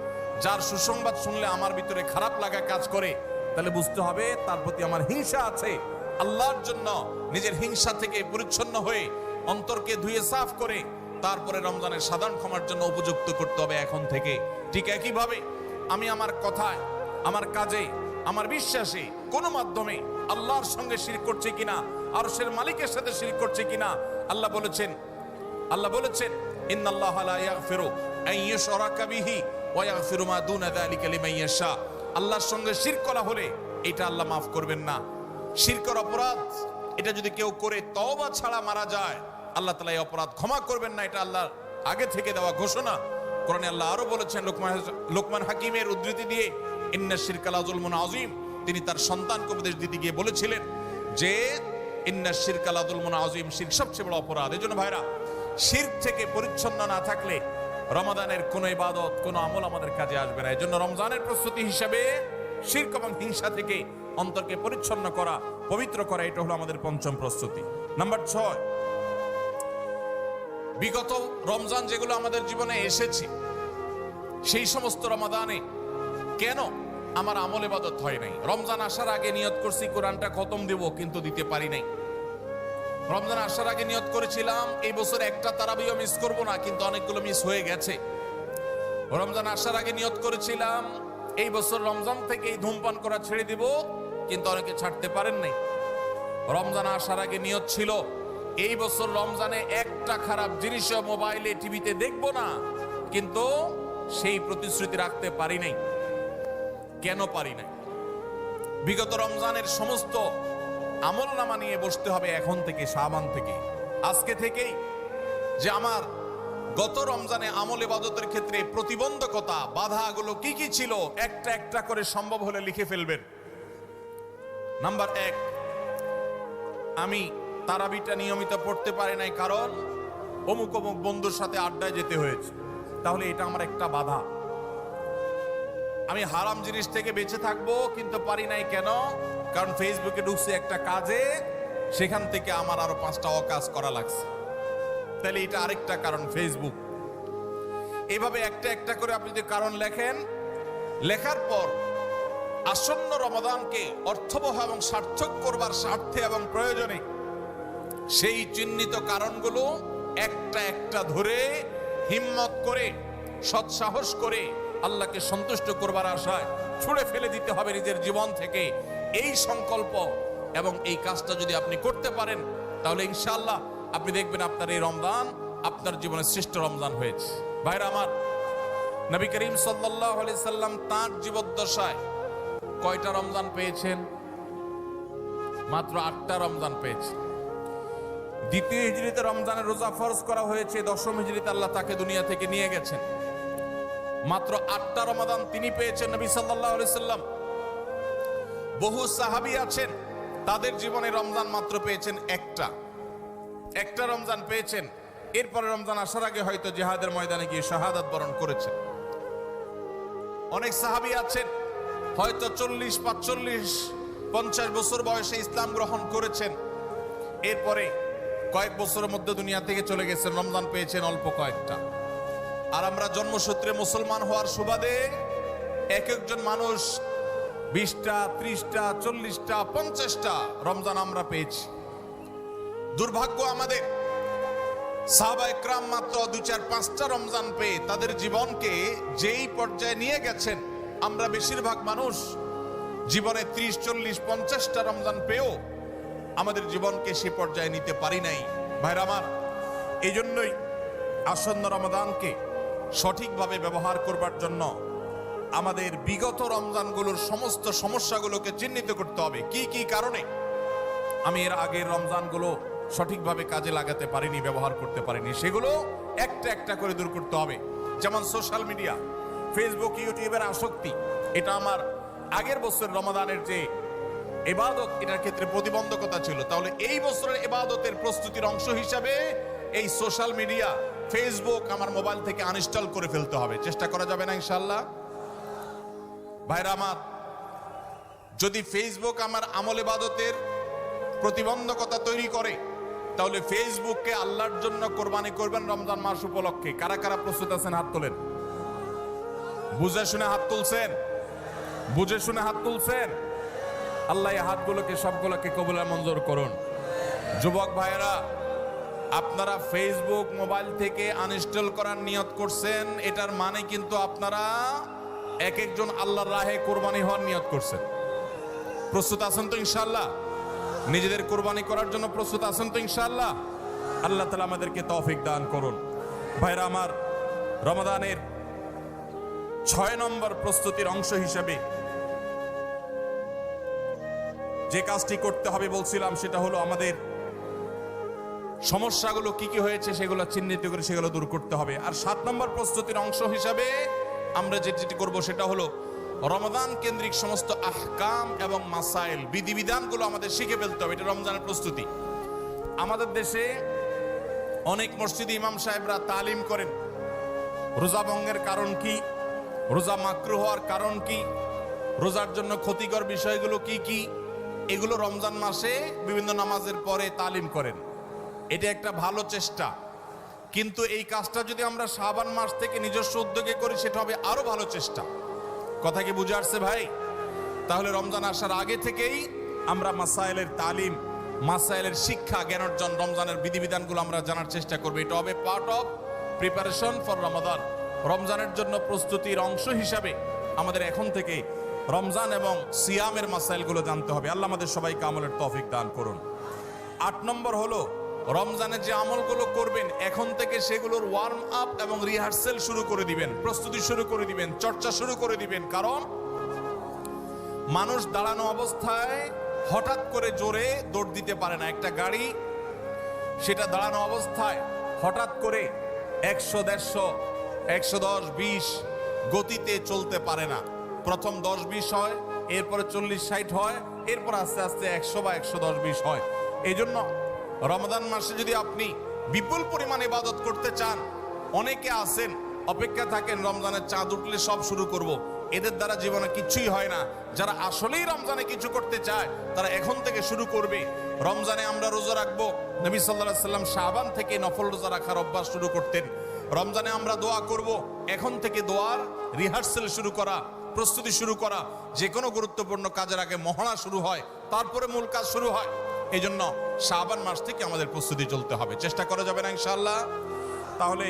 যার সুসংবাদ শুনলে আমার ভিতরে খারাপ লাগা কাজ করে। তাহলে বুঝতে হবে তার প্রতি আমার হিংসা আছে। আল্লাহর জন্য নিজের হিংসা থেকে পরিচ্ছন্ন হয়ে অন্তরকে ধুয়ে সাফ করে তারপরে রমজানের সাধারণ ক্ষমার জন্য উপযুক্ত করতে হবে এখন থেকে। ঠিক একইভাবে আমি আমার কথায়, আমার কাজে, আমার বিশ্বাসে কোনো মাধ্যমে আল্লাহর সঙ্গে শিরক করছে কিনা, আরশের মালিকের সাথে শিরক করছে কিনা, আল্লাহ বলেছেন ইন্নাল্লাহা লা ইয়াগফিরু আন ইউশরাকা বিহি ওয়া ইয়াগফিরু মা দুনা যালিকা লিমান ইয়াশা। আল্লাহর সঙ্গে শিরক করা হলে এটা আল্লাহ মাফ করবেন না। শিরকের অপরাধ, এটা যদি কেউ করে তওবা ছাড়া মারা যায়, আল্লাহ তাআলা এই অপরাধ ক্ষমা করবেন না, এটা আল্লাহর আগে থেকে দেওয়া ঘোষণা। কোরআনে আল্লাহ আরো বলেছেন, লোকমান হাকিমের উদ্ধৃতি দিয়ে, ইন্না শিরকা লাযুলমুন আযীম, তিনি তার সন্তানকে উপদেশ দিতে গিয়ে বলেছিলেন যে ইন্না শিরকা লাযুলমুন আযীম, শিরক সবচেয়ে বড় অপরাধ। এজন্য ভাইরা, শিরক থেকে পরিচ্ছন্ন না থাকলে রমাদানের কোনো ইবাদত, কোনো আমল আমাদের কাজে আসবে না। এজন্য রমজানের প্রস্তুতি হিসাবে শিরক এবং হিংসা থেকে অন্তরকে পরিচ্ছন্ন করা, পবিত্র করা, এটা হলো আমাদের পঞ্চম প্রস্তুতি। নাম্বার 6, বিগত রমজান যেগুলো আমাদের জীবনে এসেছে, সেই সমস্ত রমাদানে কেন আমার আমল ইবাদত হয় নাই। রমজান আসার আগে নিয়ত করছি কোরআনটা খতম দেব, কিন্তু দিতে পারি নাই। রমজান আসার আগে নিয়ত করেছিলাম এই বছর একটা তারাবিও মিস করব না, কিন্তু অনেকগুলো মিস হয়ে গেছে। রমজান আসার আগে নিয়ত করেছিলাম এই বছর রমজান থেকে ধূমপান করা ছেড়ে দিব, কিন্তু অনেকে ছাড়তে পারেন নাই। রমজান আসার আগে নিয়ত ছিল এই বছর রমজানে একটা খারাপ জিনিসও মোবাইলে টিভিতে দেখব না, কিন্তু সেই প্রতিশ্রুতি রাখতে পারি নাই। কেন পারি নাই? বিগত রমজানের সমস্ত আমল নামা নিয়ে বসতে হবে এখন থেকে, শাবান থেকে, আজকে থেকেই, যে আমার গত রমজানে আমল ইবাদতের ক্ষেত্রে প্রতিবন্ধকতা বাধাগুলো কি কি ছিল একটা একটা করে সম্ভব হলে লিখে ফেলবেন। নাম্বার 1, আমি তারাবিটা নিয়মিত পড়তে পারি নাই, কারণ অমুক অমুক বন্ধুর সাথে আড্ডায় যেতে হয়েছে। তাহলে এটা আমার একটা বাধা। আমি হারাম জিনিস থেকে বেঁচে থাকবো, কিন্তু পারি নাই। কেন? কারণ ফেসবুকে ঢুকছে একটা কাজে, সেখান থেকে আমার আরো 5টা অকাজ করা লাগছে। তাহলে এটা আরেকটা কারণ, ফেসবুক। এভাবে একটা একটা করে আপনি যদি কারণ লেখেন, লেখার পর আসন্ন রমাদানকে অর্থবহ এবং সার্থক করবার স্বার্থে এবং প্রয়োজনে সেই চিহ্নিত কারণগুলো একটা একটা ধরে হিম্মত করে সৎসাহস করে আল্লাহকে সন্তুষ্ট করবার আশায় ছুঁড়ে ফেলে দিতে হবে নিজের জীবন থেকে। এই সংকল্প এবং এই কাজটা যদি আপনি করতে পারেন, তাহলে ইনশাআল্লাহ আপনি দেখবেন আপনার এই রমজান আপনার জীবনের শ্রেষ্ঠ রমজান হয়েছে। ভাইরা আমার, নবী করিম সাল্লাল্লাহু আলাইহি সাল্লাম তাঁর জীবদ্দশায় কয়টা রমজান পেয়েছেন? মাত্র 8টা রমজান পেয়েছেন। দ্বিতীয় হিজরিতে রমজানের রোজা ফরজ করা হয়েছে, দশম হিজরিতে আল্লাহ তাকে দুনিয়া থেকে নিয়ে গেছেন। মাত্র 8টা রমাদান তিনি পেয়েছেন নবী সাল্লাল্লাহু আলাইহি সাল্লাম। বহু সাহাবী আছেন তাদের জীবনে রমজান মাত্র পেয়েছেন একটা রমজান পেয়েছেন। এরপরে রমজান আসার আগে হয়তো জিহাদের ময়দানে গিয়ে শাহাদাত বরণ করেছেন। অনেক সাহাবী আছেন হয়তো 40, 45, 50 বছর বয়সে ইসলাম গ্রহণ করেছেন, এরপরে কয়েক বছরের মধ্যে দুনিয়া থেকে চলে গেছেন, রমজান পেয়েছেন অল্প কয়েকটা। আর আমরা জন্মসূত্রে মুসলমান হওয়ার সুবাদে এক একজন মানুষ 20টা, 30টা, 40টা, 50টা রমজান আমরা পেয়েছি। দুর্ভাগ্য আমাদের, সাহাবায়ে কেরাম মাত্র 2, 4, 5টা রমজান পেয়ে তাদের জীবনকে যেই পর্যায়ে নিয়ে গেছেন, আমরা বেশিরভাগ মানুষ জীবনে 30, 40, 50টা রমজান পেয়েও আমাদের জীবনকে সে পর্যায়ে নিতে পারি নাই। ভাইরা আমার, এই জন্যই আসন্ন রমাদানকে সঠিকভাবে ব্যবহার করবার জন্য আমাদের বিগত রমজানগুলোর সমস্ত সমস্যাগুলোকে চিহ্নিত করতে হবে। কি কি কারণে আমি এর আগের রমজানগুলো সঠিকভাবে কাজে লাগাতে পারিনি, ব্যবহার করতে পারিনি, সেগুলো একটা একটা করে দূর করতে হবে। যেমন সোশ্যাল মিডিয়া, ফেসবুক, ইউটিউবের আসক্তি, এটা আমার আগের বছর রমাদানের যে ইবাদত, এটার ক্ষেত্রে প্রতিবন্ধকতা ছিল। তাহলে এই বছরের ইবাদতের প্রস্তুতির অংশ হিসাবে এই সোশ্যাল মিডিয়া, ফেসবুক আমার মোবাইল থেকে আনইনস্টল করে ফেলতে হবে। চেষ্টা করা যাবে না ইনশাআল্লাহ? ভাইরা আমার, যদি ফেসবুক আমার আমল ইবাদতের প্রতিবন্ধকতা তৈরি করে, তাহলে ফেসবুককে আল্লাহর জন্য কোরবানি করবেন রমজান মাস উপলক্ষে। কারা কারা প্রস্তুত আছেন? হাত তোলেন। বুঝে শুনে হাত তুলছেন? বুঝে শুনে হাত তুলছেন? আল্লাহ এই হাতগুলোকে সবগুলোকে কবুল আর মঞ্জুর করুন। যুবক ভাইয়েরা, আপনারা ফেসবুক মোবাইল থেকে আনইনস্টল করার নিয়ত করছেন, এটার মানে কিন্তু আপনারা এক একজন আল্লাহর রাহে কোরবানি হওয়ার নিয়ত করছেন। প্রস্তুত আছেন তো ইনশাআল্লাহ? নিজেদের কোরবানি করার জন্য প্রস্তুত আছেন তো ইনশাআল্লাহ? আল্লাহ তাআলা আমাদেরকে তৌফিক দান করুন। ভাইরা আমার, রমাদানের 6 নম্বর প্রস্তুতির অংশ হিসেবে যে কাজটি করতে হবে বলছিলাম, সেটা হলো আমাদের সমস্যাগুলো কি কি হয়েছে সেগুলো চিহ্নিত করে সেগুলো দূর করতে হবে। আর 7 নম্বর প্রস্তুতির অংশ হিসাবে আমরা যেটি করব সেটা হলো রমাদান কেন্দ্রিক সমস্ত আহকাম এবং মাসাইল, বিধিবিধানগুলো আমাদের শিখে ফেলতে হবে। এটা রমজানের প্রস্তুতি। আমাদের দেশে অনেক মসজিদে ইমাম সাহেবরা তালিম করেন রোজা ভঙ্গের কারণ কি, রোজা মাকরুহ হওয়ার কারণ কি, রোজার জন্য ক্ষতিকর বিষয়গুলো কি কি, এগুলো রমজান মাসে বিভিন্ন নামাজের পরে তালিম করেন। এটা একটা ভালো চেষ্টা, কিন্তু এই কাজটা যদি আমরা শাবান মাস থেকে নিজস্ব উদ্যোগে করি, সেটা হবে আরো ভালো চেষ্টা। কথা কি বুঝে আসছে ভাই? তাহলে রমজান আসার আগে থেকেই আমরা মাসাইলের তালিম, মাসাইলের শিক্ষা, জ্ঞান অর্জন, রমজানের বিধিবিধানগুলো আমরা জানার চেষ্টা করব। এটা হবে পার্ট অফ প্রিপারেশন ফর রমাদান। রমজানের জন্য প্রস্তুতির অংশ হিসাবে আমাদের এখন থেকে রমজান এবং সিয়ামের মাসাইলগুলো জানতে হবে। আল্লাহ আমাদের সবাইকে আমলের তৌফিক দান করুন। 8 নম্বর হলো, রমজানে যে আমলগুলো করবেন এখন থেকে সেগুলোর ওয়ার্ম আপ এবং রিহার্সেল শুরু করে দিবেন, প্রস্তুতি শুরু করে দিবেন, চর্চা শুরু করে দিবেন। কারণ মানুষ দাঁড়ানো অবস্থায় হঠাৎ করে জোরে দৌড় দিতে পারে না। একটা গাড়ি সেটা দাঁড়ানো অবস্থায় হঠাৎ করে 100, 150, 110, 20 গতিতে চলতে পারে না। প্রথম 10, 20 হয়, এরপরে 40, 60 হয়, এরপর আস্তে আস্তে 100 বা 110, 20 হয়। এই জন্য রমাদান মাসে যদি আপনি বিপুল পরিমাণে ইবাদত করতে চান, অনেকে আছেন অপেক্ষা থাকেন রমজানের চাঁদ উঠলে সব শুরু করব। এদের দ্বারা জীবনে কিছুই হয় না। যারা আসলেই রমজানে কিছু করতে চায় তারা এখন থেকে শুরু করবে। রমজানে আমরা রোজা রাখবো। নবী সাল্লাল্লাহু আলাইহি সাল্লাম শাবান থেকে নফল রোজা রাখার অভ্যাস শুরু করতেন। রমজানে আমরা দোয়া করব, এখন থেকে দোয়ার রিহার্সেল শুরু করা, প্রস্তুতি শুরু করা। যে কোনো গুরুত্বপূর্ণ কাজের আগে মহড়া শুরু হয়, তারপরে মূল কাজ শুরু হয়। এই জন্য শাবান মাস থেকে আমাদের প্রস্তুতি চলতে হবে। চেষ্টা করা যাবে না ইনশাআল্লাহ? তাহলে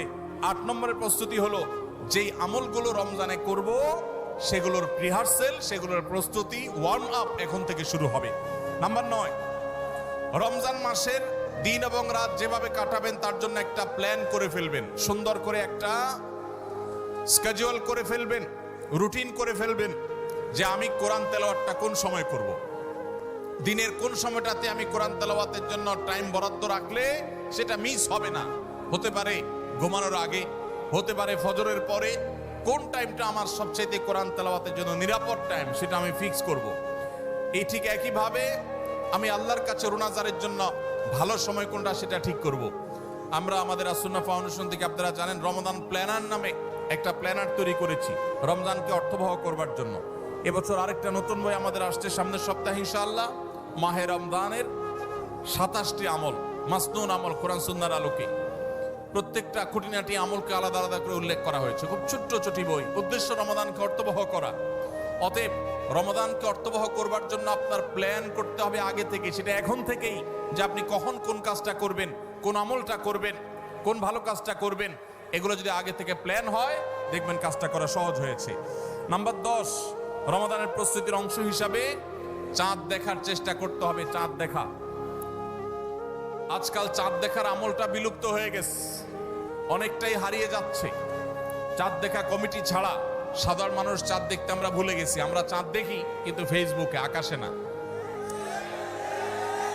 8 নম্বরের প্রস্তুতি হলো, যেই আমলগুলো রমজানে করব সেগুলোর রিহার্সেল, সেগুলোর প্রস্তুতি, ওয়ার্ম আপ এখন থেকে শুরু হবে। নাম্বার 9, রমজান মাসের দিন এবং রাত যেভাবে কাটাবেন তার জন্য একটা প্ল্যান করে ফেলবেন। সুন্দর করে একটা স্কেডিউল করে ফেলবেন, রুটিন করে ফেলবেন যে আমি কোরআন তেলাওয়াতটা কোন সময় করব। দিনের কোন সময়টাতে আমি কোরআন তেলাওয়াতের জন্য টাইম বরাদ্দ রাখলে সেটা মিস হবে না। হতে পারে ঘুমানোর আগে, হতে পারে ফজরের পরে। কোন টাইমটা আমার সবচেয়ে কোরআন তেলাওয়াতের জন্য নিরাপদ টাইম সেটা আমি ফিক্স করব। এই ঠিক একইভাবে আমি আল্লাহর কাছে রোনাজারের জন্য ভালো সময় কোনটা সেটা ঠিক করব। আমরা আমাদের আসুন্নাহ ফাউন্ডেশন থেকে, আপনারা জানেন, রমাদান প্ল্যানার নামে একটা প্ল্যানার তৈরি করেছি রমজানকে অর্থবহ করবার জন্য। এবছর আরেকটা নতুন বই আমাদের আসছে সামনের সপ্তাহে ইনশাআল্লাহ। মাহে রমজানের 27টি আমল, মাসনুন আমল, কোরআন সুন্নাহর আলোকে। প্রত্যেকটা খুঁটিনাটি আমলকে আলাদা আলাদা করে উল্লেখ করা হয়েছে। খুব ছোট্ট ছোটি বই, উদ্দেশ্য রমাদানকে অর্থবহ করা। অতএব রমাদানকে অর্থবহ করবার জন্য আপনার প্ল্যান করতে হবে আগে থেকে। সেটা এখন থেকেই, যে আপনি কখন কোন কাজটা করবেন, কোন আমলটা করবেন, কোন ভালো কাজটা করবেন। এগুলো যদি আগে থেকে প্ল্যান হয় দেখবেন কাজটা করা সহজ হয়েছে। নাম্বার 10, রমাদানের প্রস্তুতির অংশ হিসাবে চাঁদ দেখার চেষ্টা করতে হবে। চাঁদ দেখা, আজকাল চাঁদ দেখার আমলটা বিলুপ্ত হয়ে গেছে, অনেকটাই হারিয়ে যাচ্ছে। চাঁদ দেখা কমিটি ছাড়া সাধারণ মানুষ চাঁদ দেখতে আমরা ভুলে গেছি। আমরা চাঁদ দেখি কিন্তু ফেসবুকে, আকাশে না।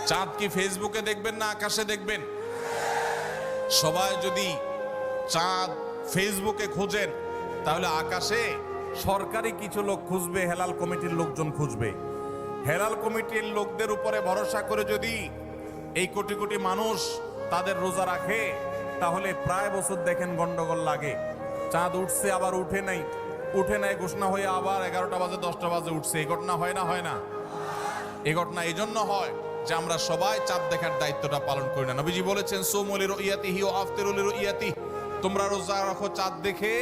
চাঁদ কি ফেসবুকে দেখবেন না আকাশে দেখবেন? সবাই যদি চাঁদ ফেসবুকে খোঁজেন তাহলে আকাশে সরকারি কিছু লোক খুঁজবে, হেলাল কমিটির লোকজন খুঁজবে। হেলাল কমিটির লোকদের উপরে ভরসা করে যদি এই কোটি কোটি মানুষ তাদের রোজা রাখে তাহলে প্রায় বছর দেখেন গন্ডগোল লাগে। চাঁদ উঠছে আবার উঠে নাই, উঠে নাই ঘোষণা হয়ে আবার 11টা বাজে 10টা বাজে উঠছে। এই ঘটনা হয় না? হয় না? এই ঘটনা এই জন্য হয় যে আমরা সবাই চাঁদ দেখার দায়িত্বটা পালন করি না। নবীজি বলেছেন, সুমু লিরুইয়াতিহি ওয়া আফতিরু লিরুইয়াতিহি, তোমরা রোজা রাখো চাঁদ দেখে,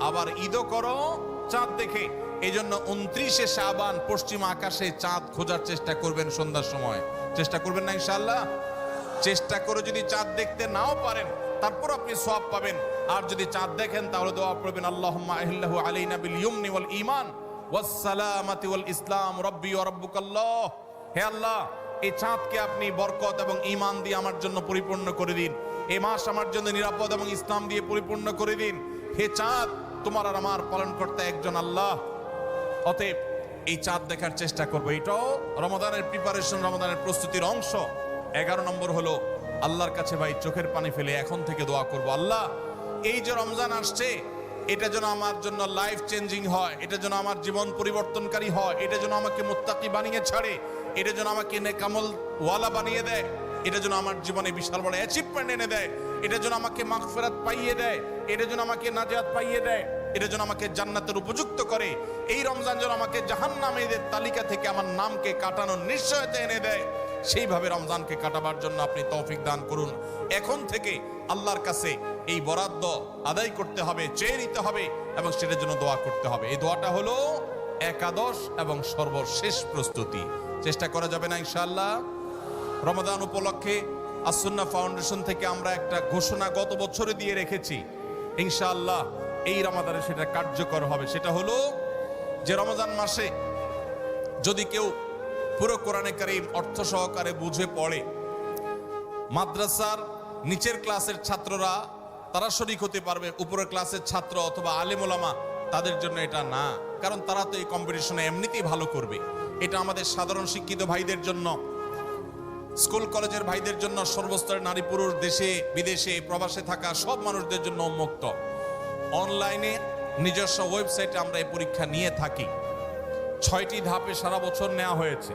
আবার ঈদও করো চাঁদ দেখে। এই জন্য 29শে শাবান পশ্চিম আকাশে চাঁদ খোঁজার চেষ্টা করবেন সন্ধ্যার সময়। চেষ্টা করবেন না ইনশাআল্লাহ? চেষ্টা করে যদি চাঁদ দেখতে নাও পারেন তারপর আপনি সওয়াব পাবেন। আর যদি চাঁদ দেখেন তাহলে দোয়া করবেন, আল্লাহুম্মা আহিল্লাহু আলাইনা বিল ইয়ুমনি ওয়াল ঈমান ওয়াস সালামাতি ওয়াল ইসলাম রাব্বি ওয়া রাব্বুকাল্লাহ। হে আল্লাহ, এই চাঁদকে আপনি বরকত এবং ঈমান দিয়ে আমার জন্য পরিপূর্ণ করে দিন। এই মাস আমার জন্য নিরাপদ এবং ইসলাম দিয়ে পরিপূর্ণ করে দিন। হে চাঁদ, তোমার আর আমার পালনকর্তা একজন আল্লাহ। অতএব এই চাঁদ দেখার চেষ্টা করবো। এটাও রমাদানের প্রিপারেশন, রমাদানের প্রস্তুতির অংশ। 11 নম্বর হলো আল্লাহর কাছে ভাই চোখের পানি ফেলে এখন থেকে দোয়া করব, আল্লাহ এই যে রমজান আসছে এটা যেন আমার জন্য লাইফ চেঞ্জিং হয়, এটা যেন আমার জীবন পরিবর্তনকারী হয়, এটা যেন আমাকে মুত্তাকি বানিয়ে ছাড়ে, এটা যেন আমাকে নেকামল ওয়ালা বানিয়ে দেয়, এটা যেন আমার জীবনে বিশাল বড় অ্যাচিভমেন্ট এনে দেয়, এটা যেন আমাকে মাগফিরাত পাইয়ে দেয়, এটা যেন আমাকে নাজাত পাইয়ে দেয়, এটা যেন আমাকে জান্নাতের উপযুক্ত করে। এই রমজান যেন আমাকে জাহান্নামীদের তালিকা থেকে আমার নামকে কাটানোর নিশ্চয়তা এনে দেয়। সেইভাবে রমজানকে কাটাবার জন্য আপনি তৌফিক দান করুন। এখন থেকে আল্লাহর কাছে এই বরাদ্দ আদায় করতে হবে, চেয়ে নিতে হবে এবং সেটার জন্য দোয়া করতে হবে। এই দোয়াটা হলো একাদশ এবং সর্বশেষ প্রস্তুতি। চেষ্টা করা যাবে না ইনশাআল্লাহ? রমাদান উপলক্ষে আস-সুন্নাহ ফাউন্ডেশন থেকে আমরা একটা ঘোষণা গত বছরে দিয়ে রেখেছি, ইনশাআল্লাহ এই রমাদানে সেটা কার্যকর হবে। সেটা হলো যে রমজান মাসে যদি কেউ পুরো কোরআনে কারীম অর্থ সহকারে বুঝে পড়ে, মাদ্রাসার নিচের ক্লাসের ছাত্ররা তারা শরীক হতে পারবে, উপরের ক্লাসের ছাত্র অথবা আলেম ওলামা তাদের জন্য এটা না, কারণ তারা তো এই কম্পিটিশনে এমনিতেই ভালো করবে। এটা আমাদের সাধারণ শিক্ষিত ভাইদের জন্য, স্কুল কলেজের ভাইদের জন্য, সর্বস্তরের নারী পুরুষ, দেশে বিদেশে প্রবাসে থাকা সব মানুষদের জন্য উন্মুক্ত। অনলাইনে নিজস্ব ওয়েবসাইটে আমরা এই পরীক্ষা নিয়ে থাকি। 6টি ধাপে সারা বছর নেওয়া হয়েছে।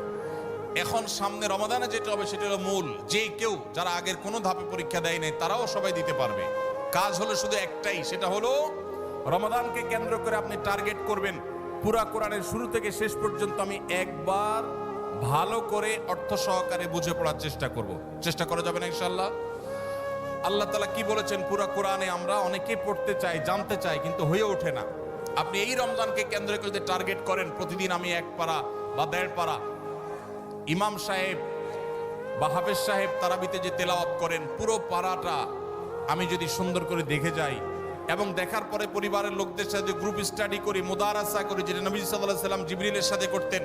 এখন সামনে রমাদানে যেটা হবে সেটা হলো মূল। যে কেউ যারা আগের কোনো ধাপে পরীক্ষা দেয় নাই তারাও সবাই দিতে পারবে। কাজ হলো শুধু একটাই, সেটা হলো রমাদানকে কেন্দ্র করে আপনি টার্গেট করবেন পুরা কোরআনের শুরু থেকে শেষ পর্যন্ত আমি একবার ভালো করে অর্থ সহকারে বুঝে পড়ার চেষ্টা করব। চেষ্টা করা যাবে না ইনশাআল্লাহ? আল্লাহ তাআলা কি বলেছেন পুরা কোরআনে আমরা অনেকেই পড়তে চাই, জানতে চাই, কিন্তু হয়ে ওঠে না। আপনি এই রমজানকে কেন্দ্র করে যদি টার্গেট করেন প্রতিদিন আমি 1 পারা বা 1.5 পারা, ইমাম সাহেব বা হাফেজ সাহেব তারাবিতে যে তেলাওয়াত করেন পুরো পারাটা আমি যদি সুন্দর করে দেখে যাই এবং দেখার পরে পরিবারের লোকদের সাথে গ্রুপ স্টাডি করি, মুদারাসা করি, যেটা নবী সাল্লাল্লাহু আলাইহি সাল্লাম জিবরিলের সাথে করতেন,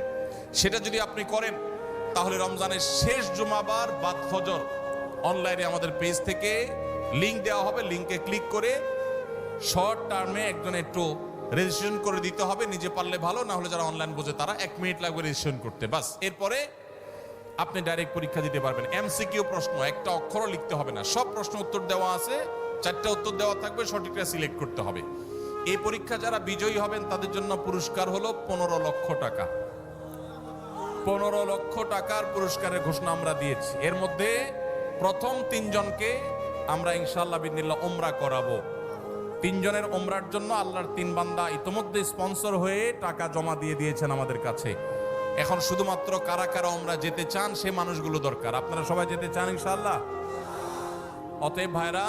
সেটা যদি আপনি করেন তাহলে রমজানের শেষ জুমাবার বাদ ফজর অনলাইনে আমাদের পেজ থেকে লিংক দেওয়া হবে। লিংকে ক্লিক করে শর্ট টার্মে একজন একটু রেজিস্ট্রেশন করে দিতে হবে। নিজে পারলে ভালো, না হলে যারা অনলাইন বোঝে তারা 1 মিনিট লাগবে রেজিস্ট্রেশন করতে, বাস। এরপরে আপনি ডাইরেক্ট পরীক্ষা দিতে পারবেন। এমসিকিউ প্রশ্ন, একটা অক্ষরও লিখতে হবে না, সব প্রশ্ন উত্তর দেওয়া আছে, 4টা উত্তর দেওয়া থাকবে, সঠিকটা সিলেক্ট করতে হবে। এই পরীক্ষা যারা বিজয়ী হবেন তাদের জন্য পুরস্কার হলো 15 লক্ষ টাকা। 15 লক্ষ টাকার পুরস্কারের ঘোষণা আমরা দিয়েছি। এর মধ্যে প্রথম 3 জনকে আমরা ইনশাআল্লাহ বিদিনিল্লাহ উমরা করাবো। 3 জনের উমরার জন্য আল্লাহর 3 বান্দা ইতোমধ্যে স্পন্সর হয়ে টাকা জমা দিয়ে দিয়েছেন আমাদের কাছে। এখন শুধুমাত্র কারা কারা উমরা যেতে চান সে মানুষগুলো দরকার। আপনারা সবাই যেতে চান ইনশাআল্লাহ? অতএব ভাইরা,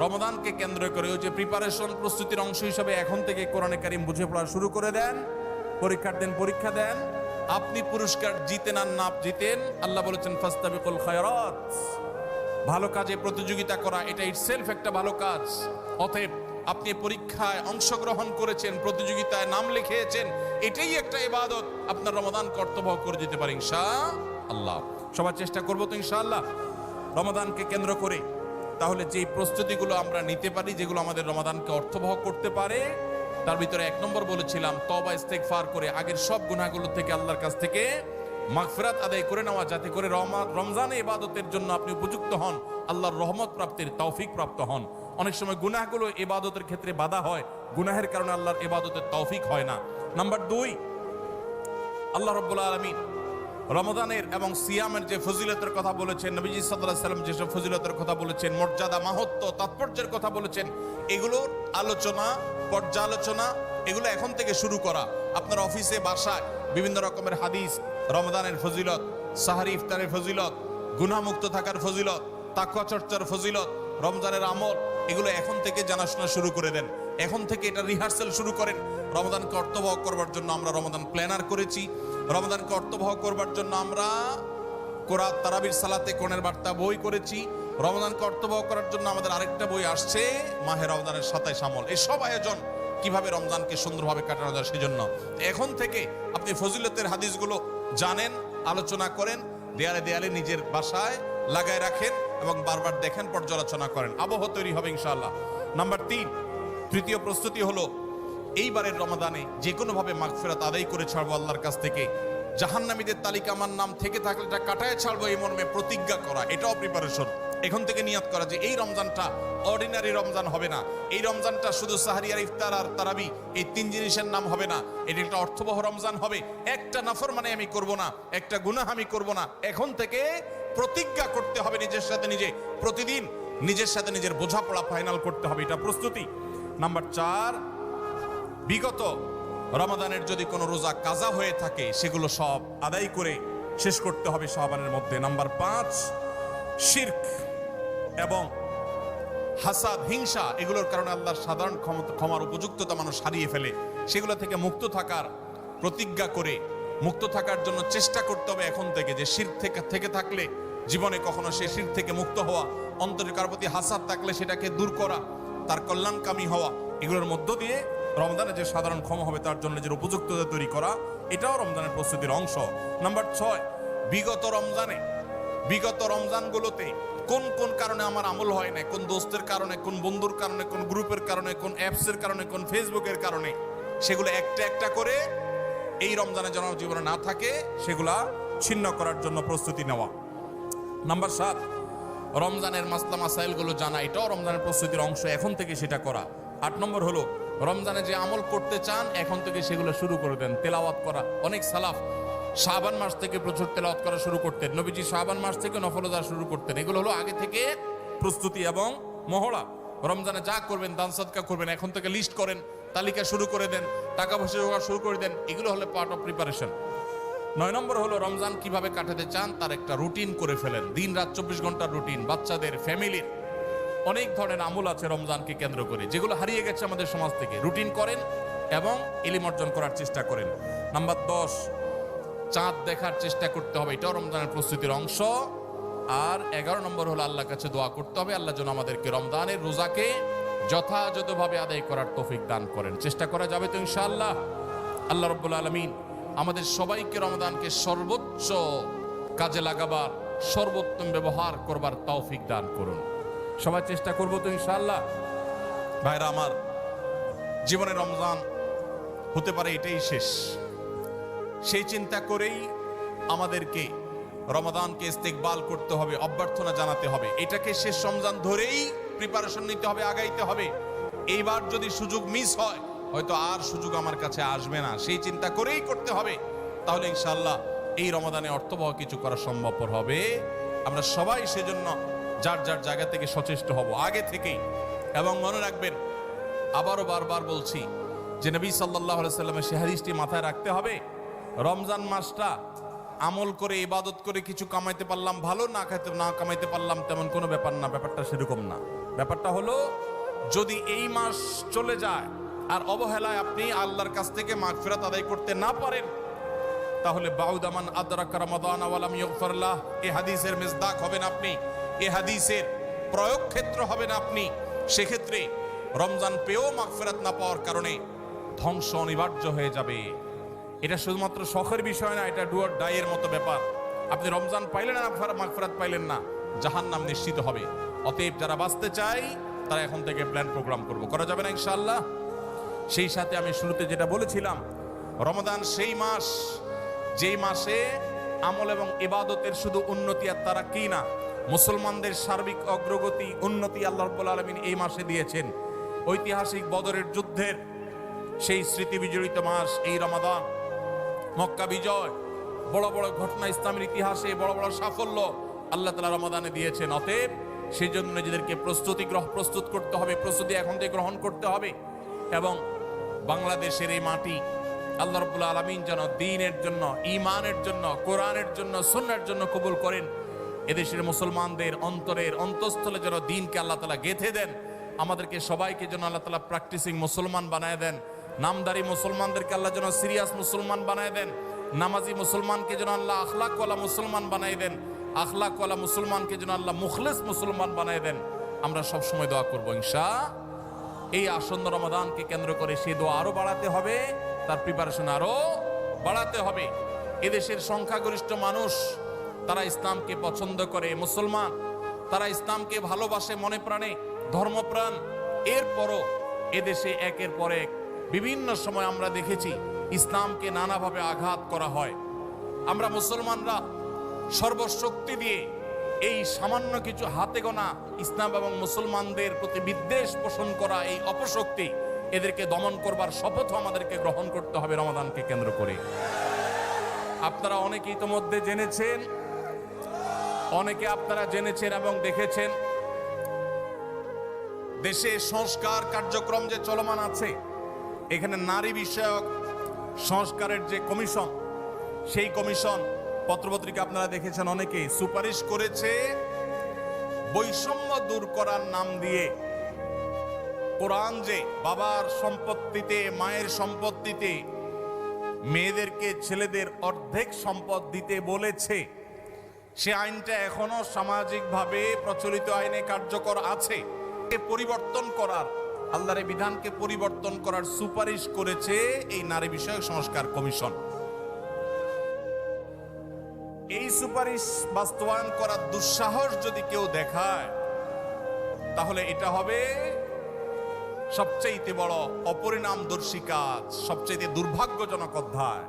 রমাদানকে কেন্দ্র করে ওই যে প্রিপারেশন, প্রস্তুতির অংশ হিসাবে এখন থেকে কোরআনে কারীম বুঝে পড়া শুরু করে দেন। পরীক্ষার দিন পরীক্ষা দেন। আপনি পুরস্কার জিতেন আর না জিতেন, আল্লাহ বলেছেন ফাস্তাবিকুল খায়রাত, ভালো কাজে প্রতিযোগিতা করা এটা ইটসেলফ একটা ভালো কাজ। অতএব আপনি পরীক্ষায় অংশগ্রহণ করেছেন, প্রতিযোগিতায় নাম লিখিয়েছেন, এটাই একটা ইবাদত। আপনার রমাদান কর্তব্য করে দিতে পারে ইনশাআল্লাহ। সবার চেষ্টা করবো তো ইনশাআল্লাহ রমাদানকে কেন্দ্র করে। তাহলে যেই প্রস্তুতিগুলো আমরা নিতে পারি, যেগুলো আমাদের রমাদানকে অর্থবহ করতে পারে, তার ভিতরে 1 নম্বর বলেছিলাম তওবা ইস্তেগফার করে আগের সব গুনাহগুলো থেকে আল্লাহর কাছ থেকে মাগফিরাত আদায় করে নেওয়া, যাতে করে রমজানে ইবাদতের জন্য আপনি উপযুক্ত হন, আল্লাহর রহমত প্রাপ্তির তৌফিক প্রাপ্ত হন। অনেক সময় গুনাহগুলো ইবাদতের ক্ষেত্রে বাধা হয়, গুনাহের কারণে আল্লাহর ইবাদতের তৌফিক হয় না। নাম্বার 2, আল্লাহ রাব্বুল আলামিন রমাদানের এবং সিয়ামের যে ফজিলতের কথা বলেছেন, নবীজি সাল্লাল্লাহু আলাইহি সাল্লাম যেসব ফজিলতের কথা বলেছেন, মর্যাদা, মাহাত্ম্য, তাৎপর্যের কথা বলেছেন, এগুলোর আলোচনা, পর্যালোচনা এগুলো এখন থেকে শুরু করা। আপনার অফিসে বাসায় বিভিন্ন রকমের হাদিস, রমাদানের ফজিলত, সাহারি ইফতারের ফজিলত, গুনাহমুক্ত থাকার ফজিলত, তাকওয়া চর্চার ফজিলত, রমজানের আমল, এগুলো এখন থেকে জানাশোনা শুরু করে দেন। এখন থেকে এটা রিহার্সাল শুরু করেন। রমাদানকে অর্থবহ করবার জন্য আমরা রমাদান প্ল্যানার করেছি। রমাদানকে অর্থবহ করবার জন্য আমরা কোরআন তারাবির সালাতে কোরআনের বার্তা বই করেছি। রমাদানকে অর্থবহ করার জন্য আমাদের আরেকটা বই আসছে, মাহে রমজানের 27 আমল। এই সব আয়োজন কিভাবে রমজানকে সুন্দরভাবে কাটানো যায় সেজন্য এখন থেকে আপনি ফজিলতের হাদিসগুলো জানেন, আলোচনা করেন, দেয়ালে দেয়ালে নিজের বাসায় লাগায় রাখেন এবং বারবার দেখেন, পর্যালোচনা করেন, আবহ তৈরি হবে ইনশাআল্লাহ। নাম্বার 3, তৃতীয় প্রস্তুতি হলো এইবারের রমাদানে যে কোনো ভাবে মাগফিরাত আদায় করে ছাড়বো আল্লাহর কাছ থেকে। জাহান্নামীদের তালিকা আমার নাম থেকে থাকলে এটা কাটায় ছাড়বো, এই মর্মে প্রতিজ্ঞা করা, এটাও প্রিপারেশন। এখন থেকে নিয়ত করা যে এই রমজানটা অর্ডিনারি রমজান হবে না। এই রমজানটা শুধু সাহারি আর ইফতার আর তারাবি এই 3 জিনিসের নাম হবে না। এটা একটা অর্থবহ রমজান হবে। একটা নাফরমানি আমি করব না, একটা গুনাহ আমি করব না। এখন থেকে প্রতিজ্ঞা করতে হবে নিজের সাথে নিজে, প্রতিদিন নিজের সাথে নিজের বোঝাপড়া ফাইনাল করতে হবে, এটা প্রস্তুতি। নাম্বার 4, বিগত রমাদানের যদি কোনো রোজা কাজা হয়ে থাকে সেগুলো সব আদায় করে শেষ করতে হবে শাবানের মধ্যে। নাম্বার 5, শিরক এবং হাসাদ, হিংসা, এগুলোর কারণে আল্লাহর সাধারণ ক্ষমার উপযুক্ততা মানুষ হারিয়ে ফেলে, সেগুলো থেকে মুক্ত থাকার প্রতিজ্ঞা করে মুক্ত থাকার জন্য চেষ্টা করতে হবে এখন থেকে, যে শিরক থেকে থাকলে জীবনে কখনো সে শিরক থেকে মুক্ত হওয়া, অন্তরের কারো প্রতি হাসাদ থাকলে সেটাকে দূর করা, তার কল্যাণকামী হওয়া, এগুলোর মধ্য দিয়ে রমজানে যে সাধারণ ক্ষমা হবে তার জন্য যে উপযুক্ততা তৈরি করা, এটাও রমজানের প্রস্তুতির অংশ। নাম্বার 6, বিগত রমজানগুলোতে কোন কোন কারণে আমার আমল হয় না, কোন দোস্তের কারণে, কোন বন্ধুর কারণে, কোন গ্রুপের কারণে, কোন অ্যাপসের কারণে, কোন ফেসবুকের কারণে, সেগুলো একটা একটা করে এই রমজানে যেন জীবনে না থাকে সেগুলা ছিন্ন করার জন্য প্রস্তুতি নেওয়া। নাম্বার 7, রমজানের মাসলা মাসাইলগুলো জানা, এটাও রমজানের প্রস্তুতির অংশ, এখন থেকে সেটা করা। 8 নম্বর হলো রমজানে যে আমল করতে চান এখন থেকে সেগুলো শুরু করে দেন, তেলাওয়াত করা। অনেক সালাফ শাবান মাস থেকে প্রচুর তেলাওয়াত করা শুরু করতেন, নবীজি শাবান মাস থেকে নফল রোজা শুরু করতেন। এগুলো হলো আগে থেকে প্রস্তুতি এবং মহড়া। রমজানে যা করবেন, দান সাদকা করবেন, এখন থেকে লিস্ট করেন, তালিকা শুরু করে দেন, টাকা পয়সা জোগাড় শুরু করে দেন, এগুলো হলো পার্ট অফ প্রিপারেশন। 9 নম্বর হলো রমজান কিভাবে কাটাতে চান তার একটা রুটিন করে ফেলেন, দিন রাত 24 ঘন্টার রুটিন। বাচ্চাদের, ফ্যামিলির অনেক ধরনের আমল আছে রমজানকে কেন্দ্র করে, যেগুলো হারিয়ে গেছে আমাদের সমাজ থেকে। রুটিন করেন এবং ইলম অর্জন করার চেষ্টা করেন। নাম্বার 10, চাঁদ দেখার চেষ্টা করতে হবে, এটাও রমজানের প্রস্তুতির অংশ। আর 11 নম্বর হলো আল্লাহর কাছে দোয়া করতে হবে, আল্লাহ যেন আমাদেরকে রমজানের রোজাকে যথাযথভাবে আদায় করার তৌফিক দান করেন। চেষ্টা করা যাবে তো ইনশাআল্লাহ। আল্লাহ রাব্বুল আলামিন আমাদের সবাইকে রমজানকে সর্বোচ্চ কাজে লাগাবার, সর্বোত্তম ব্যবহার করবার তৌফিক দান করুন। সবাই চেষ্টা করবো তো ইনশাআল্লাহ। ভাইরা আমার, জীবনে রমজান হতে পারে এটাই শেষ, সেই চিন্তা করেই আমাদেরকে রমাদানকে ইস্তেকবাল করতে হবে, অভ্যর্থনা জানাতে হবে। এটাকে শেষ রমজান ধরেই প্রিপারেশন নিতে হবে, আগাইতে হবে। এইবার যদি সুযোগ মিস হয়, হয়তো আর সুযোগ আমার কাছে আসবে না, সেই চিন্তা করেই করতে হবে। তাহলে ইনশাআল্লাহ এই রমাদানে অর্থবহ কিছু করা সম্ভবপর হবে। আমরা সবাই সেজন্য যার যার জায়গা থেকে সচেষ্ট হব আগে থেকেই। এবং মনে রাখবেন, আবারও বারবার বলছি যে নবী সাল্লাল্লাহু আলাইহি সাল্লামের সেই হাদিসটি মাথায় রাখতে হবে, রমজান মাসটা আমল করে, ইবাদত করে কিছু কামাইতে পারলাম ভালো, না কামাইতে পারলাম তেমন কোনো ব্যাপার না। ব্যাপারটা সেরকম না। ব্যাপারটা হলো, যদি এই মাস চলে যায় আর অবহেলায় আপনি আল্লাহর কাছ থেকে মাগফিরাত আদায় করতে না পারেন, তাহলে বাউদামান আদরাকা রমাদান ওয়া লাম ইগফার লাহ, এই হাদিসের মিসদাক হবেন আপনি, এই হাদিসের প্রয়োগ ক্ষেত্র হবেন আপনি। সেক্ষেত্রে রমজান পেয়েও মাগফিরাত না পাওয়ার কারণে ধ্বংস অনিবার্য হয়ে যাবে। এটা শুধুমাত্র শখের বিষয় না, এটা ডু অর ডাই এর মতো ব্যাপার। আপনি রমজান পাইলেন না, মাগফিরাত পাইলেন না, জাহান্নাম নিশ্চিত হবে। অতএব যারা বাঁচতে চায় তারা এখন থেকে প্ল্যান প্রোগ্রাম করা যাবে না ইনশাআল্লাহ। সেই সাথে আমি শুরুতে যেটা বলেছিলাম, রমাদান সেই মাস যেই মাসে আমল এবং ইবাদতের শুধু উন্নতি আর তারাক্কি না, মুসলমানদের সার্বিক অগ্রগতি, উন্নতি আল্লাহ রাব্বুল আলামিন এই মাসে দিয়েছেন। ঐতিহাসিক বদরের যুদ্ধের সেই স্মৃতি বিজড়িত মাস এই রমাদান। মক্কা বিজয়, বড় বড় ঘটনা ইসলামের ইতিহাসে, বড় বড় সাফল্য আল্লাহ তাআলা রমাদানে দিয়েছেন। অতএব সেই জন্য নিজেদেরকে প্রস্তুত করতে হবে, প্রস্তুতি এখন থেকে গ্রহণ করতে হবে। এবং বাংলাদেশের এই মাটি আল্লাহ রাব্বুল আলামিন যেন দ্বীনের জন্য, ঈমানের জন্য, কোরআনের জন্য, সুন্নাহর জন্য কবুল করেন। এদেশের মুসলমানদের অন্তরের অন্তঃস্থলে যেন দ্বীনকে আল্লাহ তাআলা গেঁথে দেন। আমাদেরকে সবাইকে যেন আল্লাহ তাআলা প্র্যাকটিসিং মুসলমান বানায় দেন। নামদারি মুসলমানদেরকে আল্লাহ যেন সিরিয়াস মুসলমান বানায় দেন। নামাজি মুসলমানকে যেন আল্লাহ আখলাকওয়ালা মুসলমান বানায় দেন। আখলাকওয়ালা মুসলমানকে যেন আল্লাহ মুখলিস মুসলমান বানায় দেন। আমরা সব সময় দোয়া করব ইনশাআল্লাহ। এই আসন্ন রমাদানকে কেন্দ্র করে সেই দোয়া আরো বাড়াতে হবে, তার প্রিপারেশন আরো বাড়াতে হবে। এদেশের সংখ্যাগরিষ্ঠ মানুষ, তারা ইসলামকে পছন্দ করে, মুসলমান, তারা ইসলামকে ভালোবাসে মনে প্রাণে, ধর্মপ্রাণ। এরপরও এদেশে একের পর এক বিভিন্ন সময় আমরা দেখেছি ইসলামকে নানাভাবে আঘাত করা হয়। আমরা মুসলমানরা সর্বশক্তি দিয়ে এই সামান্য কিছু হাতে গোনা ইসলাম এবং মুসলমানদের প্রতি বিদ্বেষ পোষণ করা এই অপশক্তি, এদেরকে দমন করবার শপথ আমাদেরকে গ্রহণ করতে হবে রমাদানকে কেন্দ্র করে। আপনারা অনেকে ইতোমধ্যে জেনেছেন, অনেকে আপনারা জেনেছেন এবং দেখেছেন, দেশে সংস্কার কার্যক্রম যে চলমান আছে, এখানে নারী বিষয়ক সংস্কারের যে কমিশন, সেই কমিশন পত্রপত্রিকা আপনারা দেখেছেন, অনেকেই সুপারিশ করেছে বৈষম্য দূর করার নাম দিয়ে কোরআন যে বাবার সম্পত্তিতে, মায়ের সম্পত্তিতে মেয়েদেরকে ছেলেদের অর্ধেক সম্পদ দিতে বলেছে, সে আইনটা এখনো সামাজিকভাবে প্রচলিত আইনে কার্যকর আছে। পরিবর্তন করার, আল্লাহর বিধানকে পরিবর্তন করার সুপারিশ করেছে এই নারী বিষয়ক সংস্কার কমিশন। এই সুপারিশ বাস্তবায়ন করার দুঃসাহস যদি কেউ দেখায়, তাহলে এটা হবে সবচেয়ে বড় অপরিণামদর্শী কাজ, সবচেয়ে দুর্ভাগ্যজনক অধ্যায়।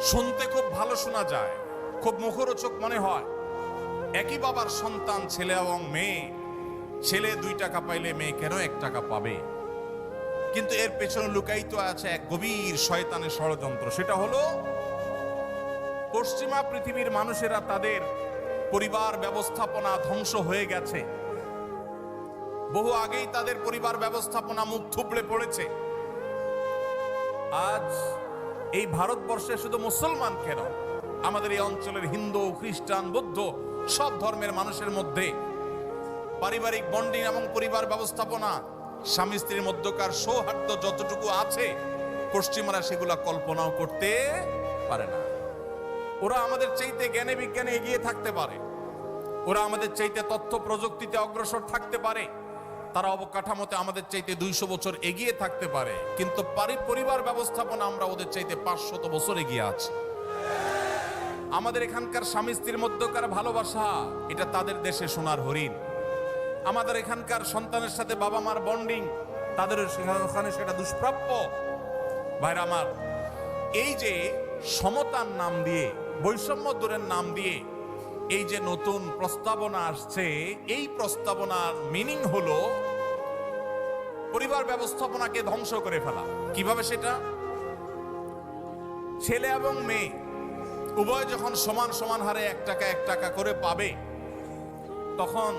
শুনতে খুব ভালো শোনা যায়, খুব মুখরোচক মনে হয়। একই বাবার সন্তান, ছেলে এবং মেয়ে, ছেলে 2 টাকা পাইলে মেয়ে কেন 1 টাকা পাবে? কিন্তু এর পেছনে লুকায়িত আছে এক গভীর শয়তানের ষড়যন্ত্র। সেটা হলো পশ্চিমা পৃথিবীর মানুষেরা তাদের পরিবার ব্যবস্থাপনা ধ্বংস হয়ে গেছে, বহু আগেই তাদের পরিবার ব্যবস্থাপনা মুখ থুবড়ে পড়েছে। আজ এই ভারতবর্ষে শুধু মুসলমান কেন, আমাদের এই অঞ্চলের হিন্দু, খ্রিস্টান, বৌদ্ধ সব ধর্মের মানুষের মধ্যে পারিবারিক বন্ডিং এবং পরিবার ব্যবস্থাপনা, স্বামী স্ত্রীর মধ্যকার সৌহার্দ্য যতটুকু আছে, পশ্চিমারা সেগুলা কল্পনাও করতে পারে না। ওরা আমাদের চাইতে জ্ঞানে বিজ্ঞানে এগিয়ে থাকতে পারে, ওরা আমাদের চাইতে তথ্য প্রযুক্তিতে অগ্রসর থাকতে পারে, তারা অবকাঠামোতে আমাদের চাইতে 200 বছর এগিয়ে থাকতে পারে, কিন্তু পরিবার ব্যবস্থাপনা আমরা ওদের চাইতে 500 বছর এগিয়ে আছি। আমাদের এখানকার স্বামী স্ত্রীর মধ্যকার ভালোবাসা, এটা তাদের দেশে সোনার হরিণ। আমাদের এখানকার সন্তানের সাথে বাবা মার বন্ডিং, তাদের ওখানে সেটা দুষ্প্রাপ্য। ভাইরা আমার, এই যে সমতার নাম দিয়ে, বৈষম্য দূরের নাম দিয়ে এই যে নতুন প্রস্তাবনা আসছে, এই প্রস্তাবনার মিনিং হলো পরিবার ব্যবস্থাপনাকে ধ্বংস করে ফেলা। কিভাবে সেটা? ছেলে এবং মেয়ে উভয় যখন সমান সমান হারে 1 টাকা করে পাবে, তখন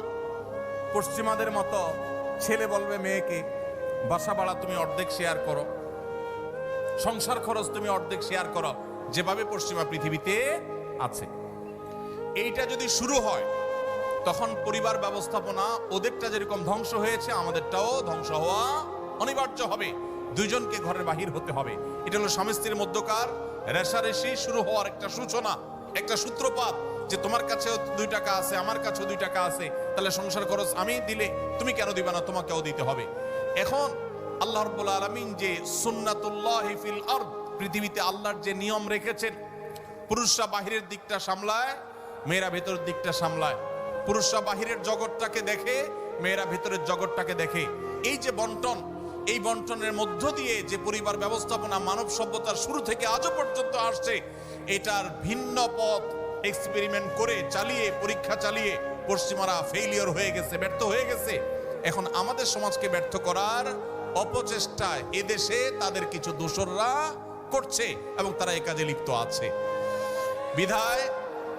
পশ্চিমাদের মতো ছেলে বলবে মেয়েকে, বাসা ভাড়া তুমি অর্ধেক শেয়ার করো, সংসার খরচ তুমি অর্ধেক শেয়ার করো, যেভাবে পশ্চিমা পৃথিবীতে আছে। এইটা যদি শুরু হয়, তখন পরিবার ব্যবস্থাপনা ওদেরটা যেরকম ধ্বংস হয়েছে, আমাদেরটাও ধ্বংস হওয়া অনিবার্য হবে। দুইজনকে ঘরের বাহির হতে হবে। এটা হলো স্বামী স্ত্রীর মধ্যকার রেষারেষি শুরু হওয়ার একটা সূচনা, একটা সূত্রপাত, যে তোমার কাছেও 2 টাকা আছে, আমার কাছেও 2 টাকা আছে, তাহলে সংসার খরচ আমি দিলে তুমি কেন দিবা না, তোমাকেও দিতে হবে। এখন আল্লাহ রাব্বুল আলামিন যে সুন্নাতুল্লাহি ফিল আরদ, পৃথিবীতে আল্লাহর যে নিয়ম রেখেছেন, পুরুষরা বাহিরের দিকটা সামলায়, মেয়েরা ভেতরের দিকটা সামলায়। পুরুষরা বাহিরের জগৎটাকে দেখে, মেয়েরা ভেতরের জগৎটাকে দেখে। এই যে বন্টন, এই বন্টনের মধ্য দিয়ে যে পরিবার ব্যবস্থাপনা মানব সভ্যতার শুরু থেকে আজও পর্যন্ত আসছে, এটার ভিন্ন পথ এক্সপেরিমেন্ট করে, চালিয়ে, পরীক্ষা চালিয়ে পশ্চিমারা ফেইলিয়র হয়ে গেছে, ব্যর্থ হয়ে গেছে। এখন আমাদের সমাজকে ব্যর্থ করার অপচেষ্টায় এদেশে তাদের কিছু দোসররা করছে এবং তারা এই কাজে লিপ্ত আছে। বিধায়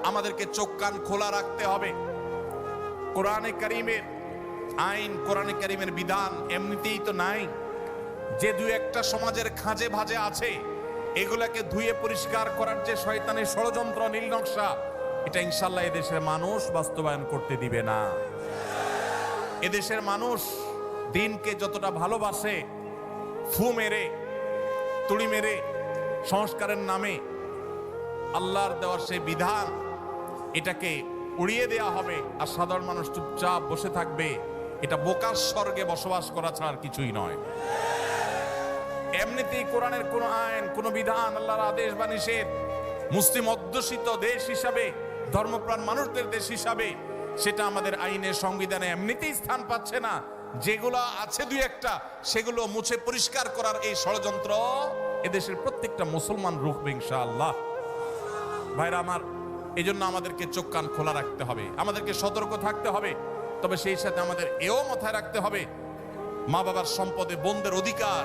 আমাদেরকে চোখ কান খোলা রাখতে হবে। কোরআনে কারীমের আইন, কোরআনে কারীমের বিধান এমনিতেই তো নাই। যে 2-1টা সমাজের খাঁজে ভাজে আছে, এগুলাকে ধুয়ে পরিষ্কার করার যে শয়তানের ষড়যন্ত্র, নীল নকশা, এটা ইনশাআল্লাহ এদেশের মানুষ বাস্তবায়ন করতে দিবে না। এদেশের মানুষ দিনকে যতটা ভালোবাসে, ফু মেরে, তুড়ি মেরে সংস্কারের নামে আল্লাহর দেওয়ার সেই বিধান, এটাকে উড়িয়ে দেয়া হবে আর সাধারণ মানুষ চুপচাপ বসে থাকবে। এটা বোকার স্বর্গে বসবাস করা ছাড়া আর কিছুই নয়। এমনিতেই কোরআনের কোন আইন, কোন বিধান, আল্লাহর আদেশ বা নিষেধ, মুসলিম অধ্যুষিত দেশ হিসাবে, ধর্মপ্রাণ মানুষদের দেশ হিসাবে, সেটা আমাদের আইনে, সংবিধানে এমনিতেই স্থান পাচ্ছে না। যেগুলো আছে 2-1টা, সেগুলো মুছে পরিষ্কার করার এই ষড়যন্ত্র এদেশের প্রত্যেকটা মুসলমান রুখবে ইনশাআল্লাহ। ভাইরা আমার, এই জন্য আমাদেরকে চোখ কান খোলা রাখতে হবে, আমাদেরকে সতর্ক থাকতে হবে। তবে সেই সাথে আমাদের এও মাথায় রাখতে হবে, মা বাবার সম্পদে বোনদের অধিকার,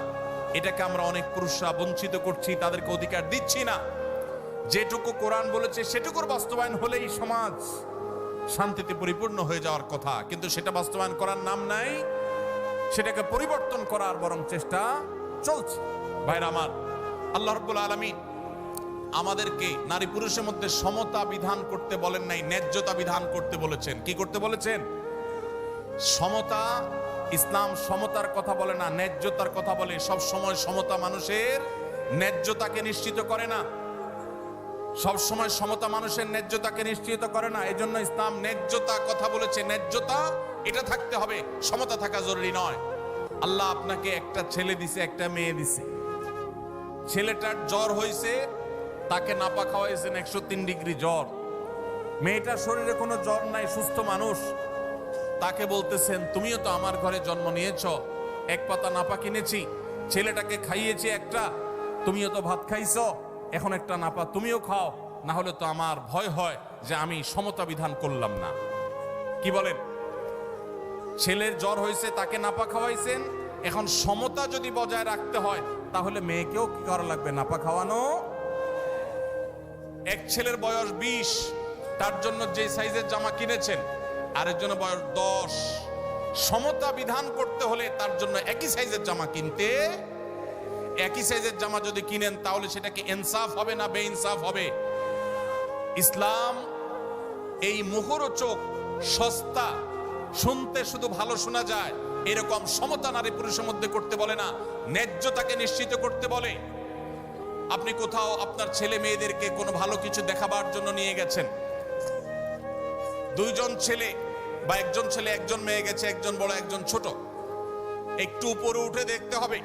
এটাকে আমরা অনেক পুরুষরা বঞ্চিত করছি, তাদেরকে অধিকার দিচ্ছি না। যেটুকু কোরআন বলেছে সেটুকুর বাস্তবায়ন হলেই সমাজ শান্তিতে পরিপূর্ণ হয়ে যাওয়ার কথা, কিন্তু সেটা বাস্তবায়ন করার নাম নাই, সেটাকে পরিবর্তন করার বরং চেষ্টা চলছে। ভাইরা আমার, আল্লাহ রাব্বুল আলামিন আমাদেরকে নারী পুরুষের মধ্যে সমতা বিধান করতে বলেন নাই, ন্যায্যতা বিধান করতে বলেছেন। কি করতে বলেছেন? সমতা ইসলাম সমতার কথা বলে না, ন্যায্যতার কথা বলে। সব সময় সমতা মানুষের ন্যায্যতাকে নিশ্চিত করে না, সব সময় সমতা মানুষের ন্যায্যতাকে নিশ্চিত করে না। এজন্য ইসলাম ন্যায্যতা কথা বলেছে। ন্যায্যতা এটা থাকতে হবে, সমতা থাকা জরুরি নয়। আল্লাহ আপনাকে একটা ছেলে দিছে, একটা মেয়ে দিছে। ছেলেটার জ্বর হয়েছে, তাকে নাপা খাওয়াইছেন 103 ডিগ্রি জ্বর। মেয়েটার শরীরে কোনো জ্বর নাই, সুস্থ মানুষ। তাকে বলতেছেন তুমিও তো আমার ঘরে জন্ম নিয়েছ, এক পাতা নাপা কিনেছি, ছেলেটাকে খাইয়েছি একটা, তুমিও তো ভাত খাইছো, এখন একটা নাপা তুমিও খাও, না হলে তো আমার ভয় হয় যে আমি সমতা বিধান করলাম না। কি বলেন? ছেলের জ্বর হয়েছে, তাকে নাপা খাওয়াইছেন, এখন সমতা যদি বজায় রাখতে হয় তাহলে মেয়েকেও কি করা লাগবে? নাপা খাওয়ানো। এক ছেলের বয়স 20, তার জন্য যে সাইজের জামা কিনেছেন, আরেকজনের বয়স 10। সমতা বিধান করতে হলে তার জন্য একই সাইজের জামা কিনতে, একই সাইজের জামা যদি কিনেন তাহলে সেটা কি ইনসাফ হবে না বেইনসাফ হবে? ইসলাম এই মুখরোচক, সস্তা, শুনতে শুধু ভালো শোনা যায় এরকম সমতা নারী পুরুষের মধ্যে করতে বলে না, ন্যায্যতাকে নিশ্চিত করতে বলে। আপনি কোথাও আপনার ছেলে মেয়েদেরকে কোনো ভালো কিছু দেখাবার জন্য নিয়ে গেছেন, দুইজন ছেলে বা একজন ছেলে একজন মেয়ে গেছে, একজন বড় একজন ছোট, একটু উপরে উঠে দেখতে হবে।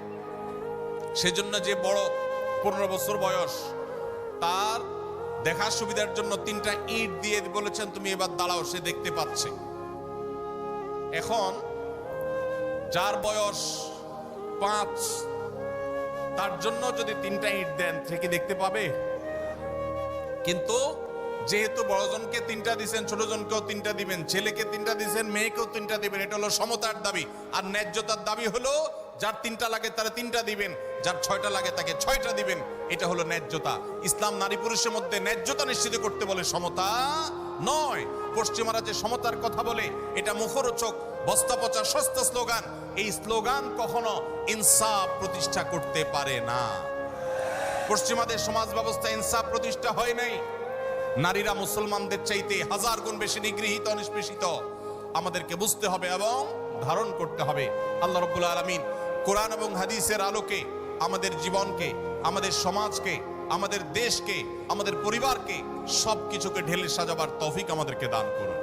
সেজন্য যে বড় 15 বছর বয়স, তার দেখার সুবিধার জন্য 3টা ইট দিয়ে বলেছেন তুমি এবার দাঁড়াও, সে দেখতে পাচ্ছে। এখন যার বয়স 5, তার জন্য যদি 3টা ইট দেন সে কি দেখতে পাবে? কিন্তু যেহেতু বড়জনকে 3টা দিবেন, ছোটজনকেও 3টা দিবেন, ছেলেকে 3টা দিবেন, মেয়েকেও 3টা দিবেন, এটা হলো সমতার দাবি। আর ন্যায্যতার দাবি হলো যার 3টা লাগে তারা 3টা দিবেন, যার 6টা লাগে তাকে 6টা দিবেন। এটা হলো ন্যায্যতা। ইসলাম নারী পুরুষের মধ্যে ন্যায্যতা নিশ্চিত করতে বলে, সমতা নয়। পশ্চিমারা যে সমতার কথা বলে এটা মুখরোচক, বস্তা পচা, সস্তা স্লোগান। এই স্লোগান কখনো ইনসাফ প্রতিষ্ঠা করতে পারে না। পশ্চিমাদের সমাজ ব্যবস্থা ইনসাফ প্রতিষ্ঠা হয় নাই। নারীরা মুসলমানদের চাইতে 1000 গুণ বেশি নিগৃহীত, নিষ্পেষিত। আমাদেরকে বুঝতে হবে এবং ধারণ করতে হবে। আল্লাহ রাব্বুল আলামিন কোরআন এবং হাদিসের আলোকে আমাদের জীবনকে, আমাদের সমাজকে, আমাদের দেশকে, আমাদের পরিবারকে সবকিছুকে ঢেলে সাজাবার তৌফিক আমাদেরকে দান করুন।